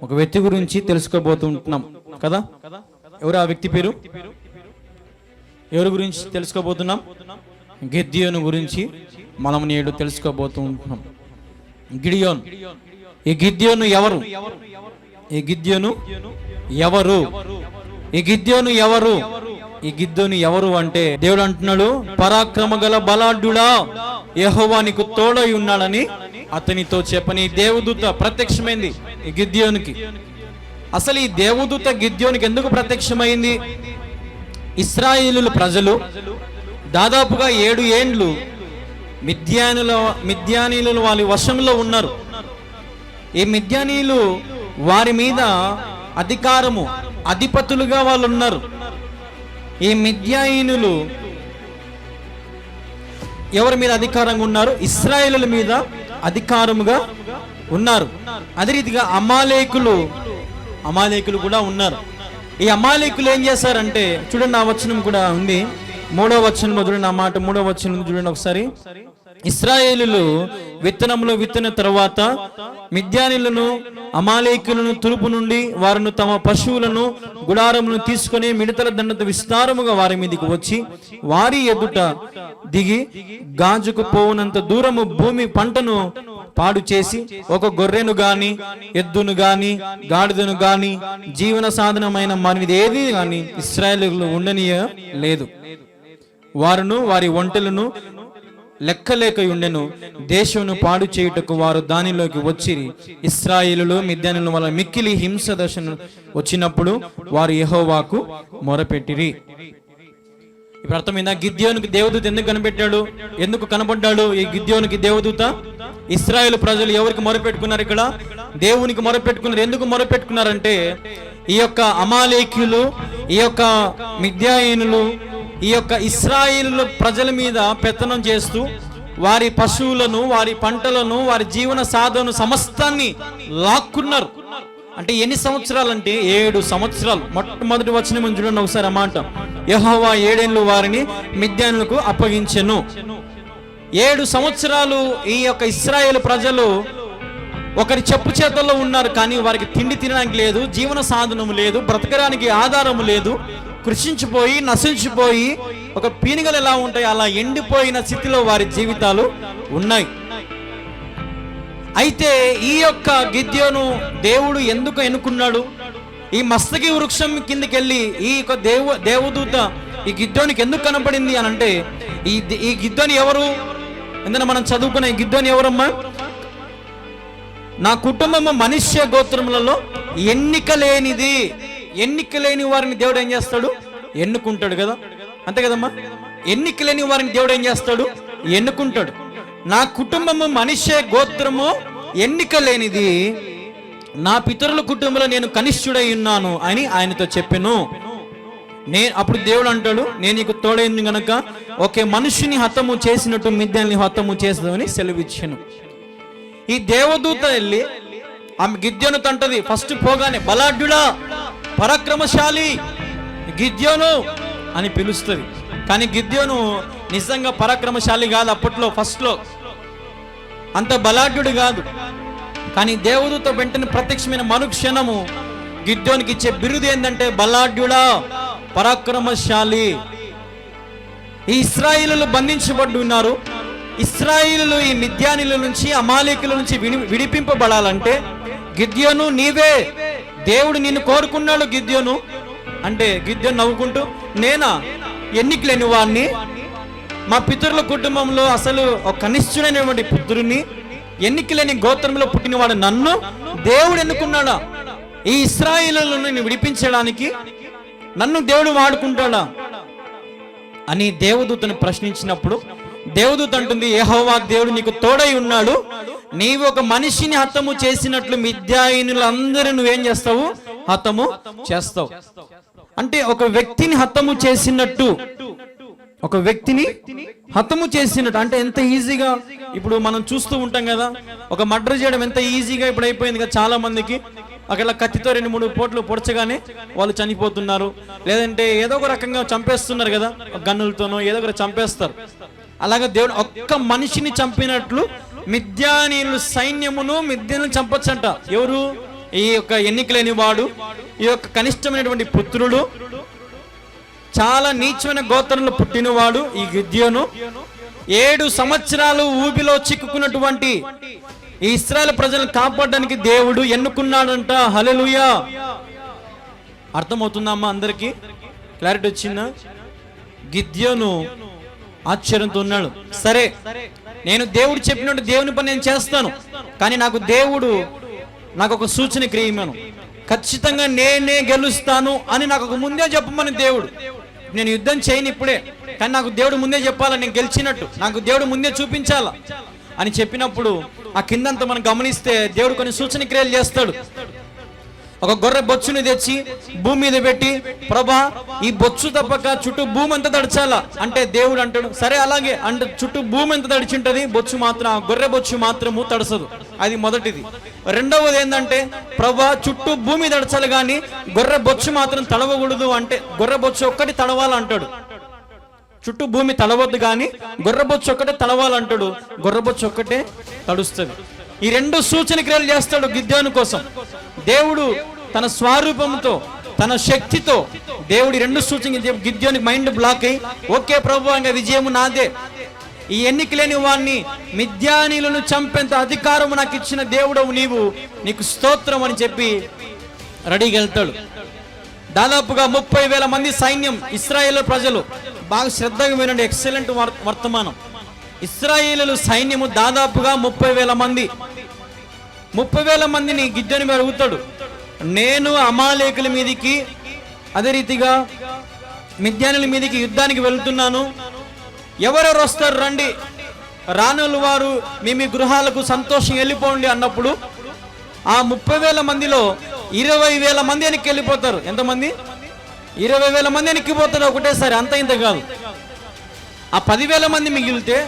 ఒక వ్యక్తి గురించి తెలుసుకోబోతుంటున్నాం కదా. ఎవరు ఆ వ్యక్తి పేరు? ఎవరి గురించి తెలుసుకోబోతున్నాం? గిద్యోను గురించి మనం నేడు తెలుసుకోబోతుంటున్నాం. గిడియోన్. ఈ గిద్యోను ఎవరు? ఈ గిద్యోను ఎవరు? ఈ గిద్యోను ఎవరు? ఈ గిద్యోను ఎవరు అంటే దేవుడు అంటున్నాడు, పరాక్రమ గల బలాఢ్యుడా, యెహోవా నీకు తోడై ఉన్నాడని అతనితో చెప్పని దేవదూత ప్రత్యక్షమైంది ఈ గిద్యోనికి. అసలు ఈ దేవదూత గిద్యోనికి ఎందుకు ప్రత్యక్షమైంది? ఇశ్రాయేలు ప్రజలు దాదాపుగా 7 ఏండ్లు మిద్యానీయుల వాళ్ళ వశంలో ఉన్నారు. ఈ మిద్యానీయులు వారి మీద అధికారము, అధిపతులుగా వాళ్ళు ఉన్నారు. ఈ మిద్యానీయులు ఎవరి మీద అధికారంగా ఉన్నారు? ఇశ్రాయేలుల మీద అధికారముగా ఉన్నారు. అదే రీతిగా అమాలేకులు కూడా ఉన్నారు. ఈ అమాలేకులు ఏం చేశారంటే, చూడండి, ఆ వచనం కూడా ఉంది, 3వ వచనం చూడండి, ఆ మాట 3వ వచనం చూడండి ఒకసారి. ఇశ్రాయేలులు విత్తనములో విత్తిన తర్వాత మిద్యానీయులను అమాలేకులను తూర్పు నుండి వారిని తమ పశువులను గుడారములను తీసుకొని మిడతల దండత విస్తారముగా వారి మీదకి వచ్చి వారి ఎదుట దిగి గాజుకు పోవునంత దూరము భూమి పంటను పాడు చేసి ఒక గొర్రెను గాని ఎద్దును గాని గాడిదను గాని జీవన సాధనమైన మరిది ఏది గాని ఇశ్రాయేలులు ఉండనీయ లేదు. వారును వారి ఒంటెలను లెక్కలేక ఉండెను. దేశమును పాడు చేయుటకు వారు దానిలోకి వచ్చిరి. ఇశ్రాయేలులు మిద్యానీయుల వల్ల మిక్కిలి హింస దశను వచ్చినప్పుడు వారు యెహోవాకు మొరపెట్టిరి. ఇప్పుడు అర్థమైందా? గిద్యోనికి దేవదూత ఎందుకు కనిపెట్టాడు? ఎందుకు కనబడ్డాడు ఈ గిద్యోనికి దేవదూత? ఇశ్రాయేలు ప్రజలు ఎవరికి మొరపెట్టుకున్నారు? ఇక్కడ దేవునికి మొరపెట్టుకున్నారు. ఎందుకు మొరపెట్టుకున్నారంటే, ఈ యొక్క అమాలేకీయులు, ఈ యొక్క మిద్యానీయులు ఈ యొక్క ఇశ్రాయేలు ప్రజల మీద పెత్తనం చేస్తూ వారి పశువులను, వారి పంటలను, వారి జీవన సాధన సమస్తాన్ని లాక్కున్నారు. అంటే ఎన్ని సంవత్సరాలు అంటే 7 సంవత్సరాలు. మొట్టమొదటి వచనం చూడండి ఒకసారి, అన్నమాట. యెహోవా 7 ఏళ్ళు వారిని మిద్యానులకు అప్పగించెను. 7 సంవత్సరాలు ఈ యొక్క ఇశ్రాయేలు ప్రజలు ఒకరి చెప్పు చేతల్లో ఉన్నారు, కానీ వారికి తిండి తినడానికి లేదు, జీవన సాధనము లేదు, బ్రతకడానికి ఆధారము లేదు. కృషించిపోయి నశించిపోయి ఒక పీనుగలు ఎలా ఉంటాయి అలా ఎండిపోయిన స్థితిలో వారి జీవితాలు ఉన్నాయి. అయితే ఈ యొక్క గిద్యోను దేవుడు ఎందుకు ఎన్నుకున్నాడు? ఈ మస్తకి వృక్షం కిందకి వెళ్ళి ఈ యొక్క దేవదూత ఈ గిద్యోనికి ఎందుకు కనపడింది అని అంటే, ఈ గిద్యోని ఎవరు? ఎందుకంటే మనం చదువుకున్న ఈ గిద్యోని ఎవరమ్మా? నా కుటుంబము మనుష్య గోత్రములలో ఎన్నిక లేని వారిని దేవుడు ఏం చేస్తాడు? ఎన్నుకుంటాడు కదా, అంతే కదమ్మా. ఎన్నిక లేని వారిని దేవుడు ఏం చేస్తాడు? ఎన్నుకుంటాడు. నా కుటుంబము మనుష్య గోత్రము ఎన్నిక లేనిది, నా పితరుల కుటుంబంలో నేను కనిష్ఠుడై ఉన్నాను అని ఆయనతో చెప్పెను. అప్పుడు దేవుడు అంటాడు, నేను నీకు తోడైంది గనక ఒకే మనుషుని హతము చేసినట్టు మిద్యాన్ని హతము చేస్తుందని సెలవిచ్చాను. ఈ దేవదూత వెళ్ళి ఆమె గిద్యోను తంటది. ఫస్ట్ పోగానే, బలాఢ్యుడా, పరాక్రమశాలి గిద్యోను అని పిలుస్తుంది. కానీ గిద్యోను నిజంగా పరాక్రమశాలి కాదు. అప్పట్లో ఫస్ట్లో అంత బలాఢ్యుడు కాదు. కానీ దేవదూత వెంటనే ప్రత్యక్షమైన మరుక్షణము గిద్యోనికి ఇచ్చే బిరుదు ఏంటంటే, బలాఢ్యుడా, పరాక్రమశాలి. ఈ ఇశ్రాయేలులు బంధించబడి ఉన్నారు. ఇశ్రాయేలులు ఈ మిద్యానీయుల నుంచి, అమాలేకుల నుంచి విడిపింపబడాలంటే గిద్యోను నీవే, దేవుడు నిన్ను కోరుకున్నాడు. గిద్యోను అంటే గిద్యోను నవ్వుకుంటూ, నేనా ఎన్నిక లేని వాడిని, మా పితరుల కుటుంబంలో అసలు ఒక కనిష్ఠుడైనటువంటి పుత్రుని, ఎన్నిక లేని గోత్రంలో పుట్టినవాడు నన్ను దేవుడు ఎన్నుకున్నాడా? ఈ ఇశ్రాయేలులను విడిపించడానికి నన్ను దేవుడు వాడుకుంటాడా అని దేవదూతను ప్రశ్నించినప్పుడు దేవదూత అంటుంది, యెహోవా దేవుడు నీకు తోడై ఉన్నాడు, నీవు ఒక మనిషిని హతము చేసినట్లు మిద్యానీయులందరూ నువ్వేం చేస్తావు? హతము చేస్తావు. అంటే ఒక వ్యక్తిని హతము చేసినట్టు, ఒక వ్యక్తిని హతము చేసినట్టు. అంటే ఎంత ఈజీగా ఇప్పుడు మనం చూస్తూ ఉంటాం కదా, ఒక మర్డర్ చేయడం ఎంత ఈజీగా ఇప్పుడు అయిపోయింది కదా చాలా మందికి. అక్కడ కత్తితో 2-3 పోట్లు పొడచగానే వాళ్ళు చనిపోతున్నారు, లేదంటే ఏదో ఒక రకంగా చంపేస్తున్నారు కదా, గన్నులతోనో ఏదో ఒకటి చంపేస్తారు. అలాగే దేవుడు ఒక్క మనిషిని చంపినట్లు మిద్యానీయుల సైన్యమును మిద్యానీయులను చంపొచ్చంట. ఎవరు? ఈ యొక్క ఎన్నికలేని వాడు, ఈ యొక్క కనిష్టమైనటువంటి పుత్రుడు, చాలా నీచమైన గోత్రంలో పుట్టినవాడు ఈ గిద్యోను. 7 సంవత్సరాలు ఊబిలో చిక్కుకున్నటువంటి ఈ ఇశ్రాయేలు ప్రజలను కాపాడడానికి దేవుడు ఎన్నుకున్నాడంట. హల్లెలూయా. అర్థమవుతుందమ్మా? అందరికీ క్లారిటీ వచ్చిందా? గిద్యోను ఆశ్చర్యంతో ఉన్నాడు. సరే, నేను దేవుడు చెప్పినట్టు దేవుని పని నేను చేస్తాను, కానీ నాకు ఒక సూచన క్రియమను, ఖచ్చితంగా నేనే గెలుస్తాను అని నాకు ఒక ముందే చెప్పమని దేవుడు. నేను యుద్ధం చేయను ఇప్పుడే, కానీ నాకు దేవుడు ముందే చెప్పాలా నేను గెలిచినట్టు, నాకు దేవుడు ముందే చూపించాలా అని చెప్పినప్పుడు ఆ కిందంతా మనం గమనిస్తే దేవుడు కొన్ని సూచన క్రియలు చేస్తాడు. ఒక గొర్రె బొచ్చుని తెచ్చి భూమి మీద పెట్టి, ప్రభా ఈ బొచ్చు తప్పక చుట్టూ భూమి ఎంత తడిచాలా అంటే దేవుడు అంటాడు సరే అలాగే అంటే చుట్టూ భూమి ఎంత తడిచింటది, బొచ్చు మాత్రం గొర్రె బొచ్చు మాత్రము తడసదు. అది మొదటిది. రెండవది ఏంటంటే ప్రభా చుట్టూ భూమి తడచాలి కానీ గొర్రె బొచ్చు మాత్రం తడవకూడదు, అంటే గొర్రె బొచ్చు ఒక్కటి తడవాలంటాడు. చుట్టూ భూమి తడవద్దు కానీ గొర్రెబొచ్చు ఒక్కటే తడవాలంటాడు, గొర్రెబొచ్చు ఒక్కటే తడుస్తుంది. ఈ 2 సూచన క్రియలు చేస్తాడు గిద్యోను కోసం. దేవుడు తన స్వరూపంతో తన శక్తితో దేవుడి 2 సూచన గిద్యోనికి మైండ్ బ్లాక్ అయ్యి, ఓకే ప్రభు ఇంకా విజయము నాదే, ఈ ఎన్నికలేని వాడిని మిద్యానీయులను చంపేంత అధికారము నాకు ఇచ్చిన దేవుడవు నీకు స్తోత్రం అని చెప్పి రెడీగా వెళ్తాడు. దాదాపుగా 30,000 మంది సైన్యం. ఇశ్రాయేలు ప్రజలు బాగా శ్రద్ధగా వినండి, ఎక్సలెంట్ వర్తమానం. ఇశ్రాయేలు సైన్యము దాదాపుగా 30,000 మంది. 30,000 మందిని గిద్యోను అడుగుతాడు, నేను అమాలేకుల మీదికి అదే రీతిగా మిద్యానుల మీదికి యుద్ధానికి వెళ్తున్నాను, ఎవరెవరు వస్తారు రండి, రానుల వారు మీ గృహాలకు సంతోషం వెళ్ళిపోండి అన్నప్పుడు ఆ 30,000 మందిలో 20,000 మంది వెనక్కి వెళ్ళిపోతారు. ఎంతమంది? 20,000 మంది వెనక్కిపోతారు ఒకటేసారి, అంత ఇంత కాదు. ఆ 10,000 మంది మిగిలితే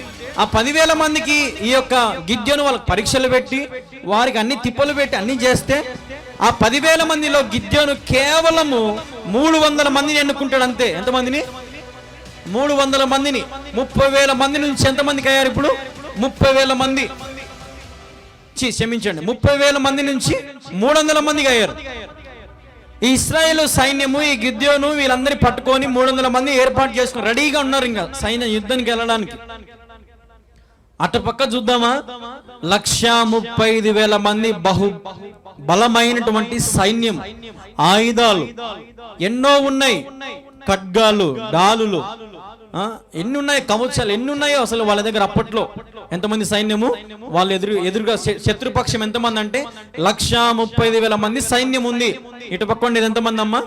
ఆ 10,000 మందికి ఈ యొక్క గిద్యోను వాళ్ళకి పరీక్షలు పెట్టి వారికి అన్ని తిప్పలు పెట్టి అన్ని చేస్తే ఆ 10,000 మందిలో గిద్యోను కేవలము 300 మందిని ఎన్నుకుంటాడు అంతే. ఎంతమందిని? 300 మందిని. 30,000 మంది నుంచి ఎంతమందికి అయ్యారు ఇప్పుడు? 30,000 మంది. క్షమించండి, 30,000 మంది నుంచి 300 మందికి అయ్యారు. ఈ ఇశ్రాయేలు సైన్యము ఈ గిద్యోను వీళ్ళందరినీ పట్టుకొని 300 మంది ఏర్పాటు చేసుకుని రెడీగా ఉన్నారు ఇంకా సైన్యం యుద్ధానికి వెళ్ళడానికి. అటుపక్క చూద్దామా, 135,000 మంది బహు బలమైనటువంటి సైన్యం, ఆయుధాలు ఎన్నో ఉన్నాయి, ఖడ్గాలు, డాలులు ఎన్ని ఉన్నాయి, కవచాలు ఎన్ని ఉన్నాయో అసలు వాళ్ళ దగ్గర. అప్పట్లో ఎంతమంది సైన్యము, వాళ్ళు ఎదురుగా శత్రుపక్షం ఎంతమంది అంటే 135,000 మంది సైన్యం ఉంది. ఇటు పక్క ఇది ఎంతమంది అమ్మా?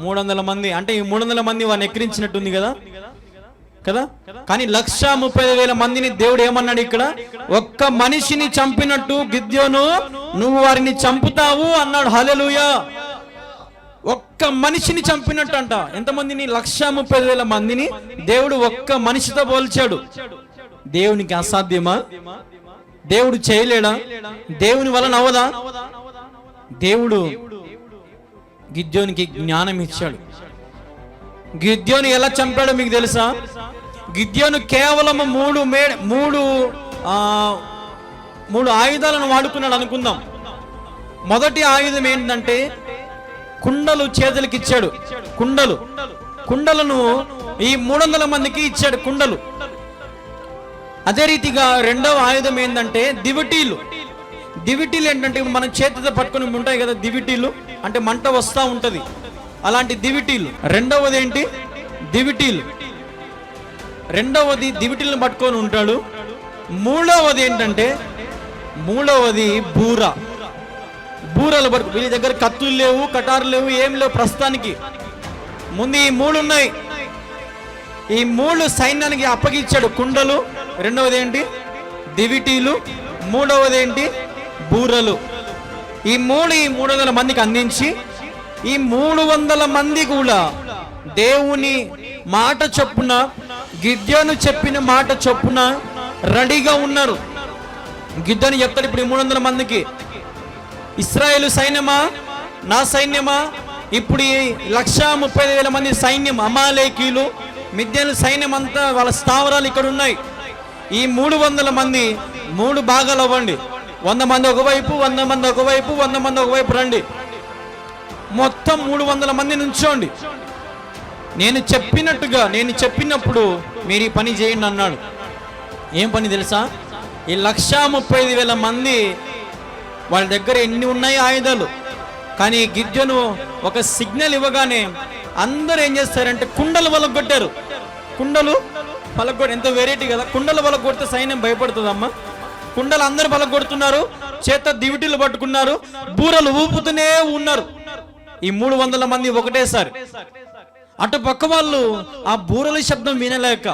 300 మంది. అంటే ఈ 300 మంది వాడిని ఎక్కిరించినట్టుంది కదా. కానీ 135,000 మందిని దేవుడు ఏమన్నాడు ఇక్కడ? ఒక్క మనిషిని చంపినట్టు గిద్యోను నువ్వు వారిని చంపుతావు అన్నాడు. హల్లెలూయా. ఒక్క మనిషిని చంపినట్టు అంట. ఎంతమందిని? 135,000 మందిని దేవుడు ఒక్క మనిషితో పోల్చాడు. దేవునికి అసాధ్యమా? దేవుడు చేయలేడా? దేవుని వలన అవదా? దేవుడు గిద్యోనికి జ్ఞానం ఇచ్చాడు. గిద్యోను ఎలా చంపాడో మీకు తెలుసా? గిద్యోను కేవలం మూడు ఆయుధాలను వాడుకున్నాడు అనుకుందాం. మొదటి ఆయుధం ఏంటంటే కుండలు చేతులకి ఇచ్చాడు. కుండలను ఈ 300 మందికి ఇచ్చాడు కుండలు. అదే రీతిగా రెండవ ఆయుధం ఏంటంటే దివిటీలు. దివిటీలు ఏంటంటే మనం చేతితో పట్టుకొని ఉంటాయి కదా దివిటీలు, అంటే మంట వస్తూ ఉంటది, అలాంటి దివిటీలు. రెండవది ఏంటి? దివిటీలు. రెండవది దివిటీలను పట్టుకొని ఉంటాడు. మూడవది ఏంటంటే బూరలు పట్టుకు. వీళ్ళ దగ్గర కత్తులు లేవు, కటారు లేవు, ఏం లేవు ప్రస్తుతానికి. ముందు ఈ 3 ఉన్నాయి. ఈ 3 సైన్యానికి అప్పగిచ్చాడు. కుండలు, రెండవది ఏంటి? దివిటీలు, మూడవది ఏంటి? బూరలు. ఈ 300 మందికి అందించి ఈ 300 మంది కూడా దేవుని మాట చొప్పున, గిద్యోను చెప్పిన మాట చొప్పున రెడీగా ఉన్నారు. గిద్యోను చెప్తాడు ఇప్పుడు ఈ 300 మందికి, ఇశ్రాయేలు సైన్యమా, నా సైన్యమా, ఇప్పుడు ఈ 135,000 మంది సైన్యం, అమాలేకీలు, మిద్యాను సైన్యం అంతా వాళ్ళ స్థావరాలు ఇక్కడ ఉన్నాయి. ఈ 300 మంది 3 భాగాలు అవ్వండి. 100 మంది ఒకవైపు, 100 మంది ఒకవైపు, 100 మంది ఒకవైపు రండి. మొత్తం 300 మంది నుంచోండి. నేను చెప్పినప్పుడు మీరు ఈ పని చేయండి అన్నాడు. ఏం పని తెలుసా? ఈ 135,000 మంది వాళ్ళ దగ్గర ఎన్ని ఉన్నాయి ఆయుధాలు, కానీ గిద్యోను ఒక సిగ్నల్ ఇవ్వగానే అందరూ ఏం చేస్తారంటే కుండలు వలగొట్టారు. కుండలు పలగొట్టి, ఎంత వెరైటీ కదా! కుండలు పలగొడితే సైన్యం భయపడుతుందమ్మా. కుండలు అందరూ పలగొడుతున్నారు, చేత దివిటీలు పట్టుకున్నారు, బూరలు ఊపుతూనే ఉన్నారు. ఈ 300 మంది ఒకటేసారి. అటు పక్క వాళ్ళు ఆ బూరల శబ్దం వినలేక,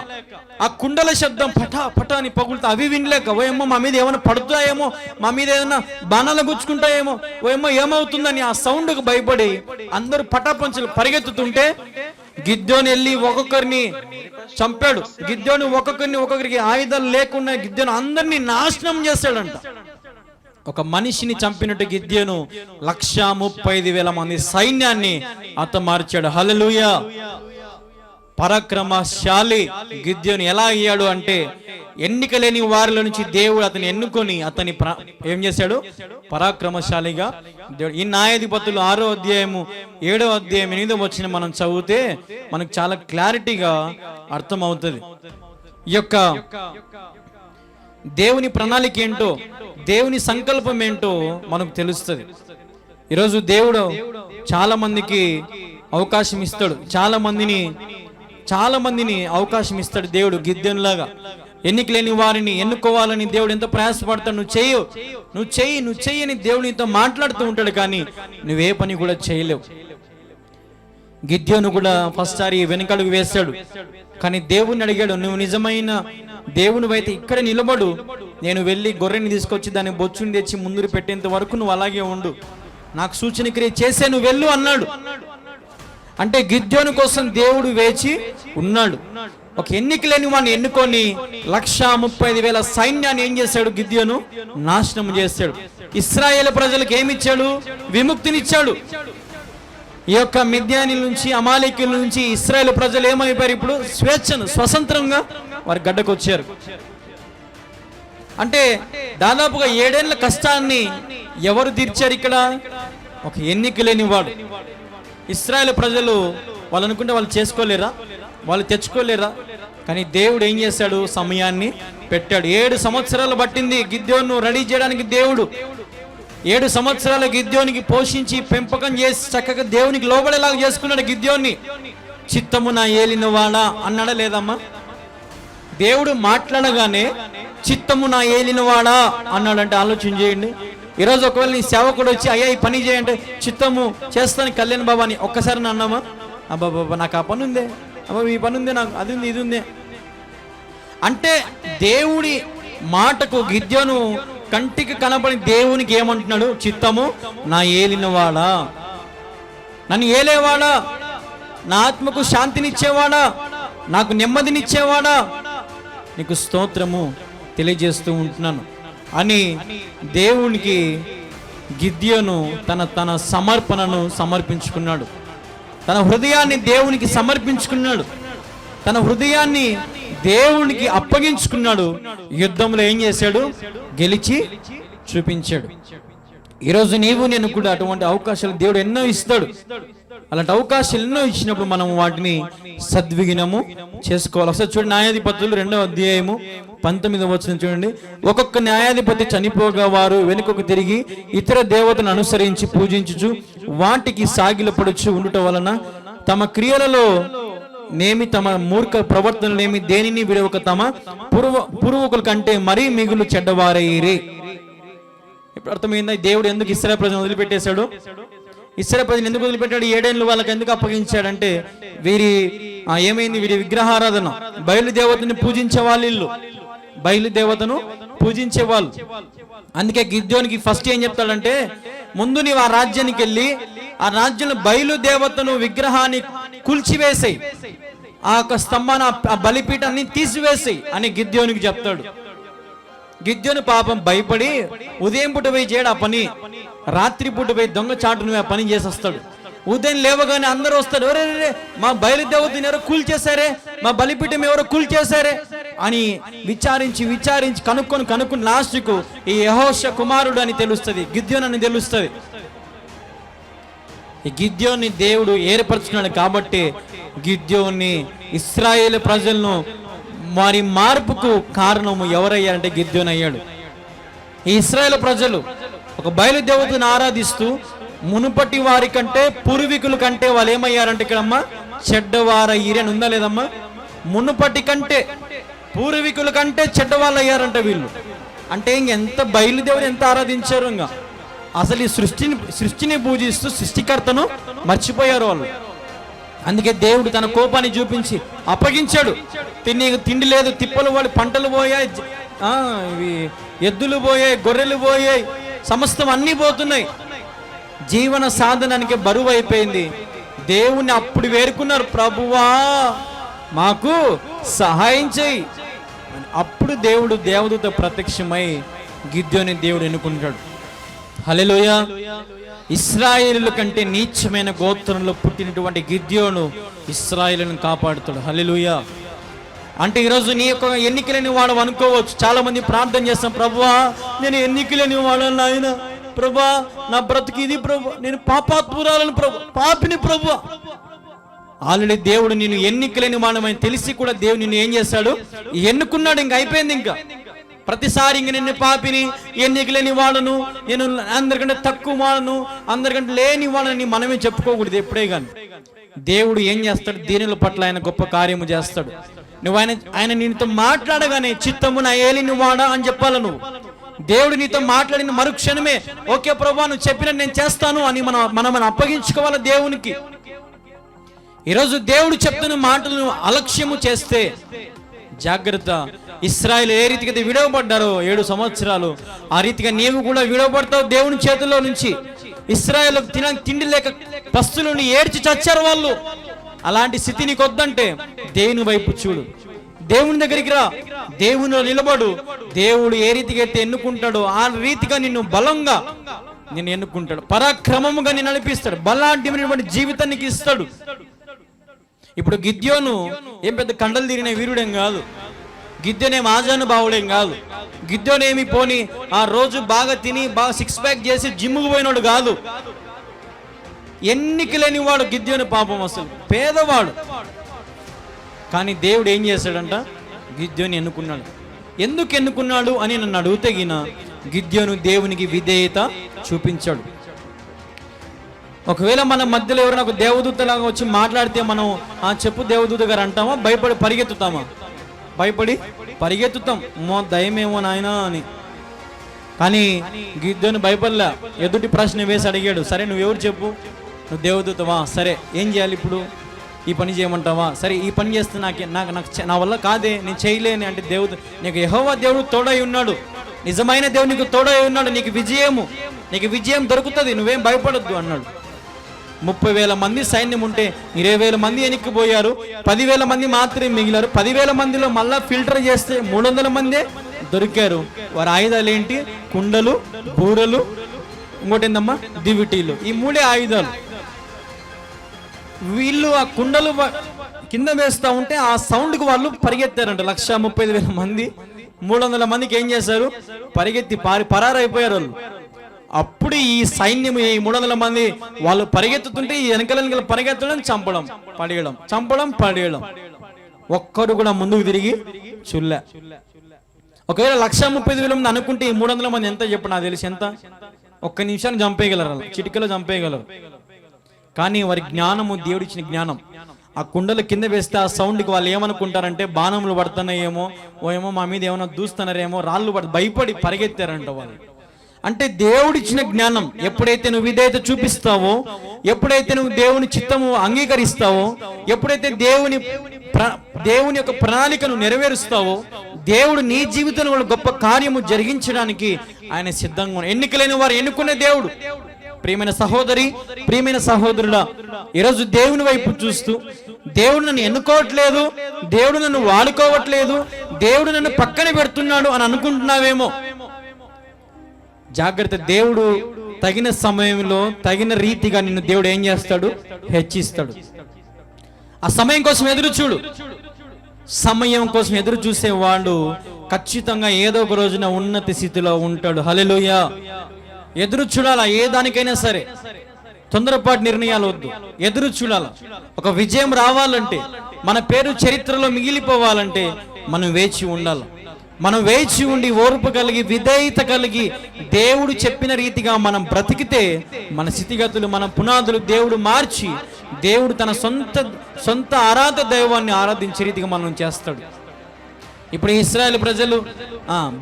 ఆ కుండల శబ్దం పటా పటా అని పగులుతా అవి వినలేక, ఓయమ్మో మా మీద ఏమైనా పడుతాయేమో, మా మీద ఏమైనా బాణాలు గుచ్చుకుంటాయేమో, ఓయమ్మో ఏమవుతుందని ఆ సౌండ్కు భయపడి అందరూ పటాపంచులు పరిగెత్తుతుంటే గిద్యోను వెళ్ళి ఒక్కొక్కరిని చంపాడు. గిద్యోను ఒక్కొక్కరికి ఆయుధాలు లేకుండా గిద్యోను అందరినీ నాశనం చేశాడంట. ఒక మనిషిని చంపినట్టు గిద్యోను 135,000 మంది సైన్యాన్ని హతమార్చాడు. హల్లెలూయా! పరాక్రమశాలి గిద్యోను ఎలా అయ్యాడు అంటే, ఎన్నిక లేని వారిలో నుంచి దేవుడు అతన్ని ఎన్నుకొని అతని ఏం చేశాడు? పరాక్రమశాలిగా. దేవుడు ఈ న్యాయాధిపతులు 6వ అధ్యాయము 7వ అధ్యాయం 8వ వచనం మనం చదివితే మనకు చాలా క్లారిటీగా అర్థమవుతుంది. ఈ యొక్క దేవుని ప్రణాళిక ఏంటో, దేవుని సంకల్పం ఏంటో మనకు తెలుస్తుంది. ఈరోజు దేవుడు చాలా మందికి అవకాశం ఇస్తాడు, చాలా మందిని అవకాశం ఇస్తాడు దేవుడు. గిద్యోనులాగా ఎన్నిక లేని వారిని ఎన్నుకోవాలని దేవుడు ఎంతో ప్రయాసపడతాడు. నువ్వు చెయ్యి అని దేవుడు నీతో మాట్లాడుతూ ఉంటాడు, కానీ నువ్వే పని కూడా చేయలేవు. గిద్యోను కూడా ఫస్ట్ సారి వెనకడుగు వేశాడు, కానీ దేవుణ్ణి అడిగాడు, నువ్వు నిజమైన దేవునివైతే ఇక్కడ నిలబడు, నేను వెళ్ళి గొర్రెని తీసుకొచ్చి దాన్ని బొచ్చుని తెచ్చి ముందు పెట్టేంత వరకు నువ్వు అలాగే ఉండు, నాకు సూచన క్రియ చేసే నువ్వు వెళ్ళు అన్నాడు. అంటే గిద్యోను కోసం దేవుడు వేచి ఉన్నాడు. ఒక ఎన్నిక లేని వాడిని ఎన్నుకొని 135,000 సైన్యాన్ని ఏం చేశాడు? గిద్యోను నాశనం చేశాడు. ఇశ్రాయేలు ప్రజలకు ఏమిచ్చాడు? విముక్తినిచ్చాడు. ఈ యొక్క మిద్యానీల నుంచి, అమాలేకీయుల నుంచి ఇశ్రాయేలు ప్రజలు ఏమైపోయారు? ఇప్పుడు స్వతంత్రంగా వారి గడ్డకు వచ్చారు. అంటే దాదాపుగా 7 ఏళ్ల కష్టాన్ని ఎవరు తీర్చారు ఇక్కడ? ఒక ఎన్నిక లేని వాడు. ఇశ్రాయేలు ప్రజలు వాళ్ళు అనుకుంటే వాళ్ళు చేసుకోలేరా, వాళ్ళు తెచ్చుకోలేరా? కానీ దేవుడు ఏం చేశాడు? సమయాన్ని పెట్టాడు. 7 సంవత్సరాలు పట్టింది గిద్యోను రెడీ చేయడానికి. దేవుడు 7 సంవత్సరాల గిద్యోనికి పోషించి పెంపకం చేసి చక్కగా దేవునికి లోబడేలాగా చేసుకున్నాడు గిద్యోన్ని. చిత్తము నా ఏలినవాడా అన్నాడా లేదమ్మా? దేవుడు మాట్లాడగానే చిత్తము నా ఏలినవాడా అన్నాడంటే ఆలోచన చేయండి. ఈరోజు ఒకవేళ నీ సేవకుడు వచ్చి అయ్యా ఈ పని చేయంటే చిత్తము చేస్తాను కళ్యాణ్ బాబా అని ఒక్కసారి అన్నామా? అబ్బా బాబా నాకు ఆ పని ఉందే, అబ్బా ఈ పని ఉందే, నాకు అది ఉంది ఇది ఉందే అంటే దేవుడి మాటకు గిద్యోను కంటికి కనబడి దేవునికి ఏమంటున్నాడు? చిత్తము నా ఏలినవాడా, నన్ను ఏలేవాడా, నా ఆత్మకు శాంతినిచ్చేవాడా, నాకు నెమ్మదినిచ్చేవాడా, నీకు స్తోత్రము తెలియజేస్తూ ఉంటున్నాను అని దేవునికి గిద్యోను తన సమర్పణను సమర్పించుకున్నాడు. తన హృదయాన్ని దేవునికి సమర్పించుకున్నాడు. తన హృదయాన్ని దేవునికి అప్పగించుకున్నాడు. యుద్ధంలో ఏం చేశాడు? గెలిచి చూపించాడు. ఈరోజు నేను కూడా అటువంటి అవకాశాలు దేవుడు ఎన్నో ఇస్తాడు. అలాంటి అవకాశాలు ఎన్నో ఇచ్చినప్పుడు మనం వాటిని సద్వినియోగము చేసుకోవాలి. ఒకసారి చూడండి, న్యాయాధిపతులు 2వ అధ్యాయము 19వ వచనం చూడండి. ఒక్కొక్క న్యాయాధిపతి చనిపోగా వారు వెనుకకు తిరిగి ఇతర దేవతను అనుసరించి పూజించుచు వాటికి సాగిలపడుచు ఉండుట వలన తమ క్రియలలో నేమి, తమ మూర్ఖ ప్రవర్తనలేమి దేనిని విడవక తమ పూర్వకుల కంటే మరీ మిగులు చెడ్డవారైరి. ఇప్పుడు అర్థమైందా దేవుడు ఎందుకు ఇశ్రాయేలు ప్రజలను వదిలిపెట్టేశాడు? ఇశ్రాయేలు ప్రజలు ఎందుకు వదిలిపెట్టాడు? 7 ఏళ్ళు వాళ్ళకి ఎందుకు అప్పగించాడంటే ఏమైంది? వీరి విగ్రహారాధన, బయలుదేవతని పూజించే వాళ్ళు, బయలుదేవతను పూజించే వాళ్ళు. అందుకే గిద్యోనికి ఫస్ట్ ఏం చెప్తాడంటే, ముందు నీవు ఆ రాజ్యానికి వెళ్ళి ఆ రాజ్యంలో బయలుదేవతను విగ్రహాన్ని కూల్చివేసేయి, ఆ యొక్క స్తంభాన్ని, ఆ బలిపీఠాన్ని తీసివేసేయి అని గిద్యోనికి చెప్తాడు. గిద్యోను పాపం భయపడి ఉదయం పూట పోయి చేయడు ఆ పని, రాత్రి పూట పోయి దొంగ చాటును ఆ పని చేసి వస్తాడు. ఉదయం లేవగానే అందరూ వస్తారు, ఎవరే మా బయలుదేవతని ఎవరో కూల్చేశారే, మా బలిపీఠం ఎవరో కూల్చేశారే అని విచారించి విచారించి కనుక్కొని లాస్ట్కు ఈ యెహోషువ కుమారుడు అని తెలుస్తుంది, గిద్యోను అని తెలుస్తుంది. ఈ గిద్యోన్ని దేవుడు ఏర్పరచుకున్నాడు కాబట్టి గిద్యోన్ని ఇశ్రాయేలు ప్రజలను వారి మార్పుకు కారణము ఎవరయ్యారంటే గిద్యోను అయ్యాడు. ఈ ఇశ్రాయేలు ప్రజలు ఒక బయలుదేవతను ఆరాధిస్తూ మునుపటి వారి కంటే పూర్వీకుల కంటే వాళ్ళు ఏమయ్యారంటే ఇక్కడమ్మా చెడ్డవారయ్యారు అని ఉందా లేదమ్మా? మునుపటి కంటే పూర్వీకుల కంటే చెడ్డవాళ్ళు అయ్యారంట వీళ్ళు. అంటే ఇంకెంత బయలుదేవుడు ఎంత ఆరాధించారు, ఇంకా అసలు ఈ సృష్టిని పూజిస్తూ సృష్టికర్తను మర్చిపోయారు వాళ్ళు. అందుకే దేవుడు తన కోపాన్ని చూపించి అప్పగించాడు. తిండి లేదు, తిప్పలు వాళ్ళు, పంటలు పోయాయి, ఎద్దులు పోయాయి, గొర్రెలు పోయాయి, సమస్తం అన్నీ పోతున్నాయి. జీవన సాధనానికి బరువు అయిపోయింది. దేవుణ్ణి అప్పుడు వేరుకున్నారు, ప్రభువా మాకు సహాయం చేయి. అప్పుడు దేవుడు దేవదూత ప్రత్యక్షమై గిద్యోని దేవుడు ఎన్నుకుంటాడు. హల్లెలూయా. ఇశ్రాయేలుల కంటే నీచమైన గోత్రంలో పుట్టినటువంటి గిద్యోను ఇశ్రాయేలును కాపాడుతాడు. హల్లెలూయా. అంటే ఈరోజు నీ యొక్క ఎన్నికలేని వాడు అనుకోవచ్చు. చాలా మంది ప్రార్థన చేస్తాం, ప్రభువా నేను ఎన్నికలేని వాడు నాయన, ప్రభా నా బ్రతుకు ఇది, ప్రభు నేను పాపాత్మురాలను, ప్రభు పాపిని, ప్రభు. ఆల్రెడీ దేవుడు నేను ఎన్నికలేని వాడమని తెలిసి కూడా దేవుడు నిన్ను ఏం చేస్తాడు, ఎన్నుకున్నాడు. ఇంక అయిపోయింది. ఇంకా ప్రతిసారి ఇంక నిన్ను పాపిని, ఎన్నికలేని వాడను, నేను అందరికంటే తక్కువ వాడను, అందరికంటే లేని వాడని మనమే చెప్పుకోకూడదు ఎప్పుడే కానీ. దేవుడు ఏం చేస్తాడు, దీనుల పట్ల ఆయన గొప్ప కార్యము చేస్తాడు. నువ్వు ఆయన నీతో మాట్లాడగానే చిత్తము నా ఏలిని వాడా అని చెప్పాల. నువ్వు దేవుడు నీతో మాట్లాడిన మరుక్షణమే ఓకే ప్రభువా నువ్వు చెప్పినట్టు నేను చేస్తాను అని మనం అప్పగించుకోవాలి దేవునికి. ఈరోజు దేవుడు చెప్తున్న మాటలను అలక్ష్యము చేస్తే జాగ్రత్త. ఇశ్రాయేలు ఏ రీతిగా విడవబడ్డారో 7 సంవత్సరాలు, ఆ రీతిగా నీవు కూడా విడవబడతావు దేవుని చేతుల్లో నుంచి. ఇశ్రాయేలు తిండి లేక పస్తులను ఏడ్చి చచ్చారు వాళ్ళు. అలాంటి స్థితి నీకు వద్దంటే దేవుని వైపు చూడు, దేవుని దగ్గరికి రా, దేవునిలో నిలబడు. దేవుడు ఏ రీతిగా అయితే ఎన్నుకుంటాడో ఆ రీతిగా నిన్ను బలంగా నిన్ను ఎన్నుకుంటాడు, పరాక్రమముగా నిన్ను నడిపిస్తాడు, బలాఢ్యమైనటువంటి జీవితానికి ఇస్తాడు. ఇప్పుడు గిద్యోను ఏం పెద్ద కండలు తీరిన వీరుడేం కాదు, గిద్యోనేం ఆజానుభావుడేం కాదు, గిద్యోనేమి పోని ఆ రోజు బాగా తిని బాగా 6 ప్యాక్ చేసి జిమ్ముకు పోయినాడు కాదు. ఎన్నిక లేని వాడు గిద్యోను, పాపం అసలు పేదవాడు. కానీ దేవుడు ఏం చేశాడంట, గిద్యోని ఎన్నుకున్నాడు. ఎందుకు ఎన్నుకున్నాడు అని నన్ను అడిగితే గిన గిద్యోను దేవునికి విధేయత చూపించాడు. ఒకవేళ మన మధ్యలో ఎవరైనా ఒక దేవదూతలాగా వచ్చి మాట్లాడితే మనం చెప్పు దేవదూత గారు అంటామా, భయపడి పరిగెత్తుతామా? భయపడి పరిగెత్తుతాం, దయమేమో నాయనా అని. కానీ గిద్యోను భయపడలే. ఎదుటి ప్రశ్న వేసి అడిగాడు, సరే నువ్వెవరు చెప్పు, నువ్వు దేవదూతవా, సరే ఏం చేయాలి ఇప్పుడు, ఈ పని చేయమంటావా, సరే ఈ పని చేస్తే నాకు నా వల్ల కాదే, నేను చేయలేని అంటే దేవుడు నీకు యెహోవా దేవుడు తోడై ఉన్నాడు, నిజమైన దేవుడు నీకు తోడై ఉన్నాడు, నీకు విజయం దొరుకుతుంది, నువ్వేం భయపడొద్దు అన్నాడు. 30,000 మంది సైన్యం ఉంటే 20,000 మంది ఎనిక్కిపోయారు, 10,000 మంది మాత్రమే మిగిలారు. 10,000 మందిలో మళ్ళా ఫిల్టర్ చేస్తే 300 మందే దొరికారు. వారి ఆయుధాలు ఏంటి, కుండలు, బూరలు, ఇంకోటి ఏందమ్మా దివిటీలు, ఈ 3 ఆయుధాలు. వీళ్ళు ఆ కుండలు కింద వేస్తూ ఉంటే ఆ సౌండ్కి వాళ్ళు పరిగెత్తారంట. 135,000 మంది 300 మందికి ఏం చేశారు, పరిగెత్తి పరారైపోయారు వాళ్ళు. అప్పుడు ఈ సైన్యం ఈ 300 మంది వాళ్ళు పరిగెత్తుతుంటే ఈ వెనకల పరిగెత్తడం, చంపడం పడేయడం, ఒక్కడు కూడా ముందుకు తిరిగి చూడలే. ఒకవేళ 135,000 మంది అనుకుంటే ఈ 300 మంది ఎంత చెప్పు, నాకు తెలిసి ఎంత, ఒక్క నిమిషాన్ని చంపేయగలరు, చిటికలో చంపేయగలరు. కానీ వారి జ్ఞానము, దేవుడిచ్చిన జ్ఞానం. ఆ కుండలు కింద వేస్తే ఆ సౌండ్కి వాళ్ళు ఏమనుకుంటారంటే బాణములు పడుతున్నాయేమో, ఏమో మా మీద ఏమైనా దూస్తున్నారేమో, రాళ్ళు భయపడి పరిగెత్తారంట వాళ్ళు. అంటే దేవుడిచ్చిన జ్ఞానం. ఎప్పుడైతే నువ్వు విధేయత చూపిస్తావో, ఎప్పుడైతే నువ్వు దేవుని చిత్తము అంగీకరిస్తావో, ఎప్పుడైతే దేవుని యొక్క ప్రణాళికను నెరవేరుస్తావో, దేవుడు నీ జీవితంలో గొప్ప కార్యము జరిగించడానికి ఆయన సిద్ధంగా. ఎన్నికలేని వారు ఎన్నుకునే దేవుడు. ప్రియమైన సహోదరి, ప్రియమైన సహోదరుడా, ఈరోజు దేవుని వైపు చూస్తూ దేవుడు నన్ను ఎన్నుకోవట్లేదు, దేవుడు నన్ను వాడుకోవట్లేదు, దేవుడు నన్ను పక్కన పెడుతున్నాడు అని అనుకుంటున్నావేమో, జాగ్రత్త. దేవుడు తగిన సమయంలో తగిన రీతిగా నిన్ను దేవుడు ఏం చేస్తాడు, హెచ్చిస్తాడు. ఆ సమయం కోసం ఎదురు చూడు. సమయం కోసం ఎదురు చూసేవాడు ఖచ్చితంగా ఏదో ఒక రోజున ఉన్నత స్థితిలో ఉంటాడు. హల్లెలూయా. ఎదురు చూడాలా, ఏ దానికైనా సరే తొందరపాటు నిర్ణయాలు వద్దు, ఎదురు చూడాల. ఒక విజయం రావాలంటే, మన పేరు చరిత్రలో మిగిలిపోవాలంటే మనం వేచి ఉండాలి. మనం వేచి ఉండి ఓర్పు కలిగి విధేయత కలిగి దేవుడు చెప్పిన రీతిగా మనం బ్రతికితే మన స్థితిగతులు, మన పునాదులు దేవుడు మార్చి దేవుడు తన సొంత ఆరాధ దైవాన్ని ఆరాధించే రీతిగా మనం చేస్తాడు. ఇప్పుడు ఇశ్రాయేలు ప్రజలు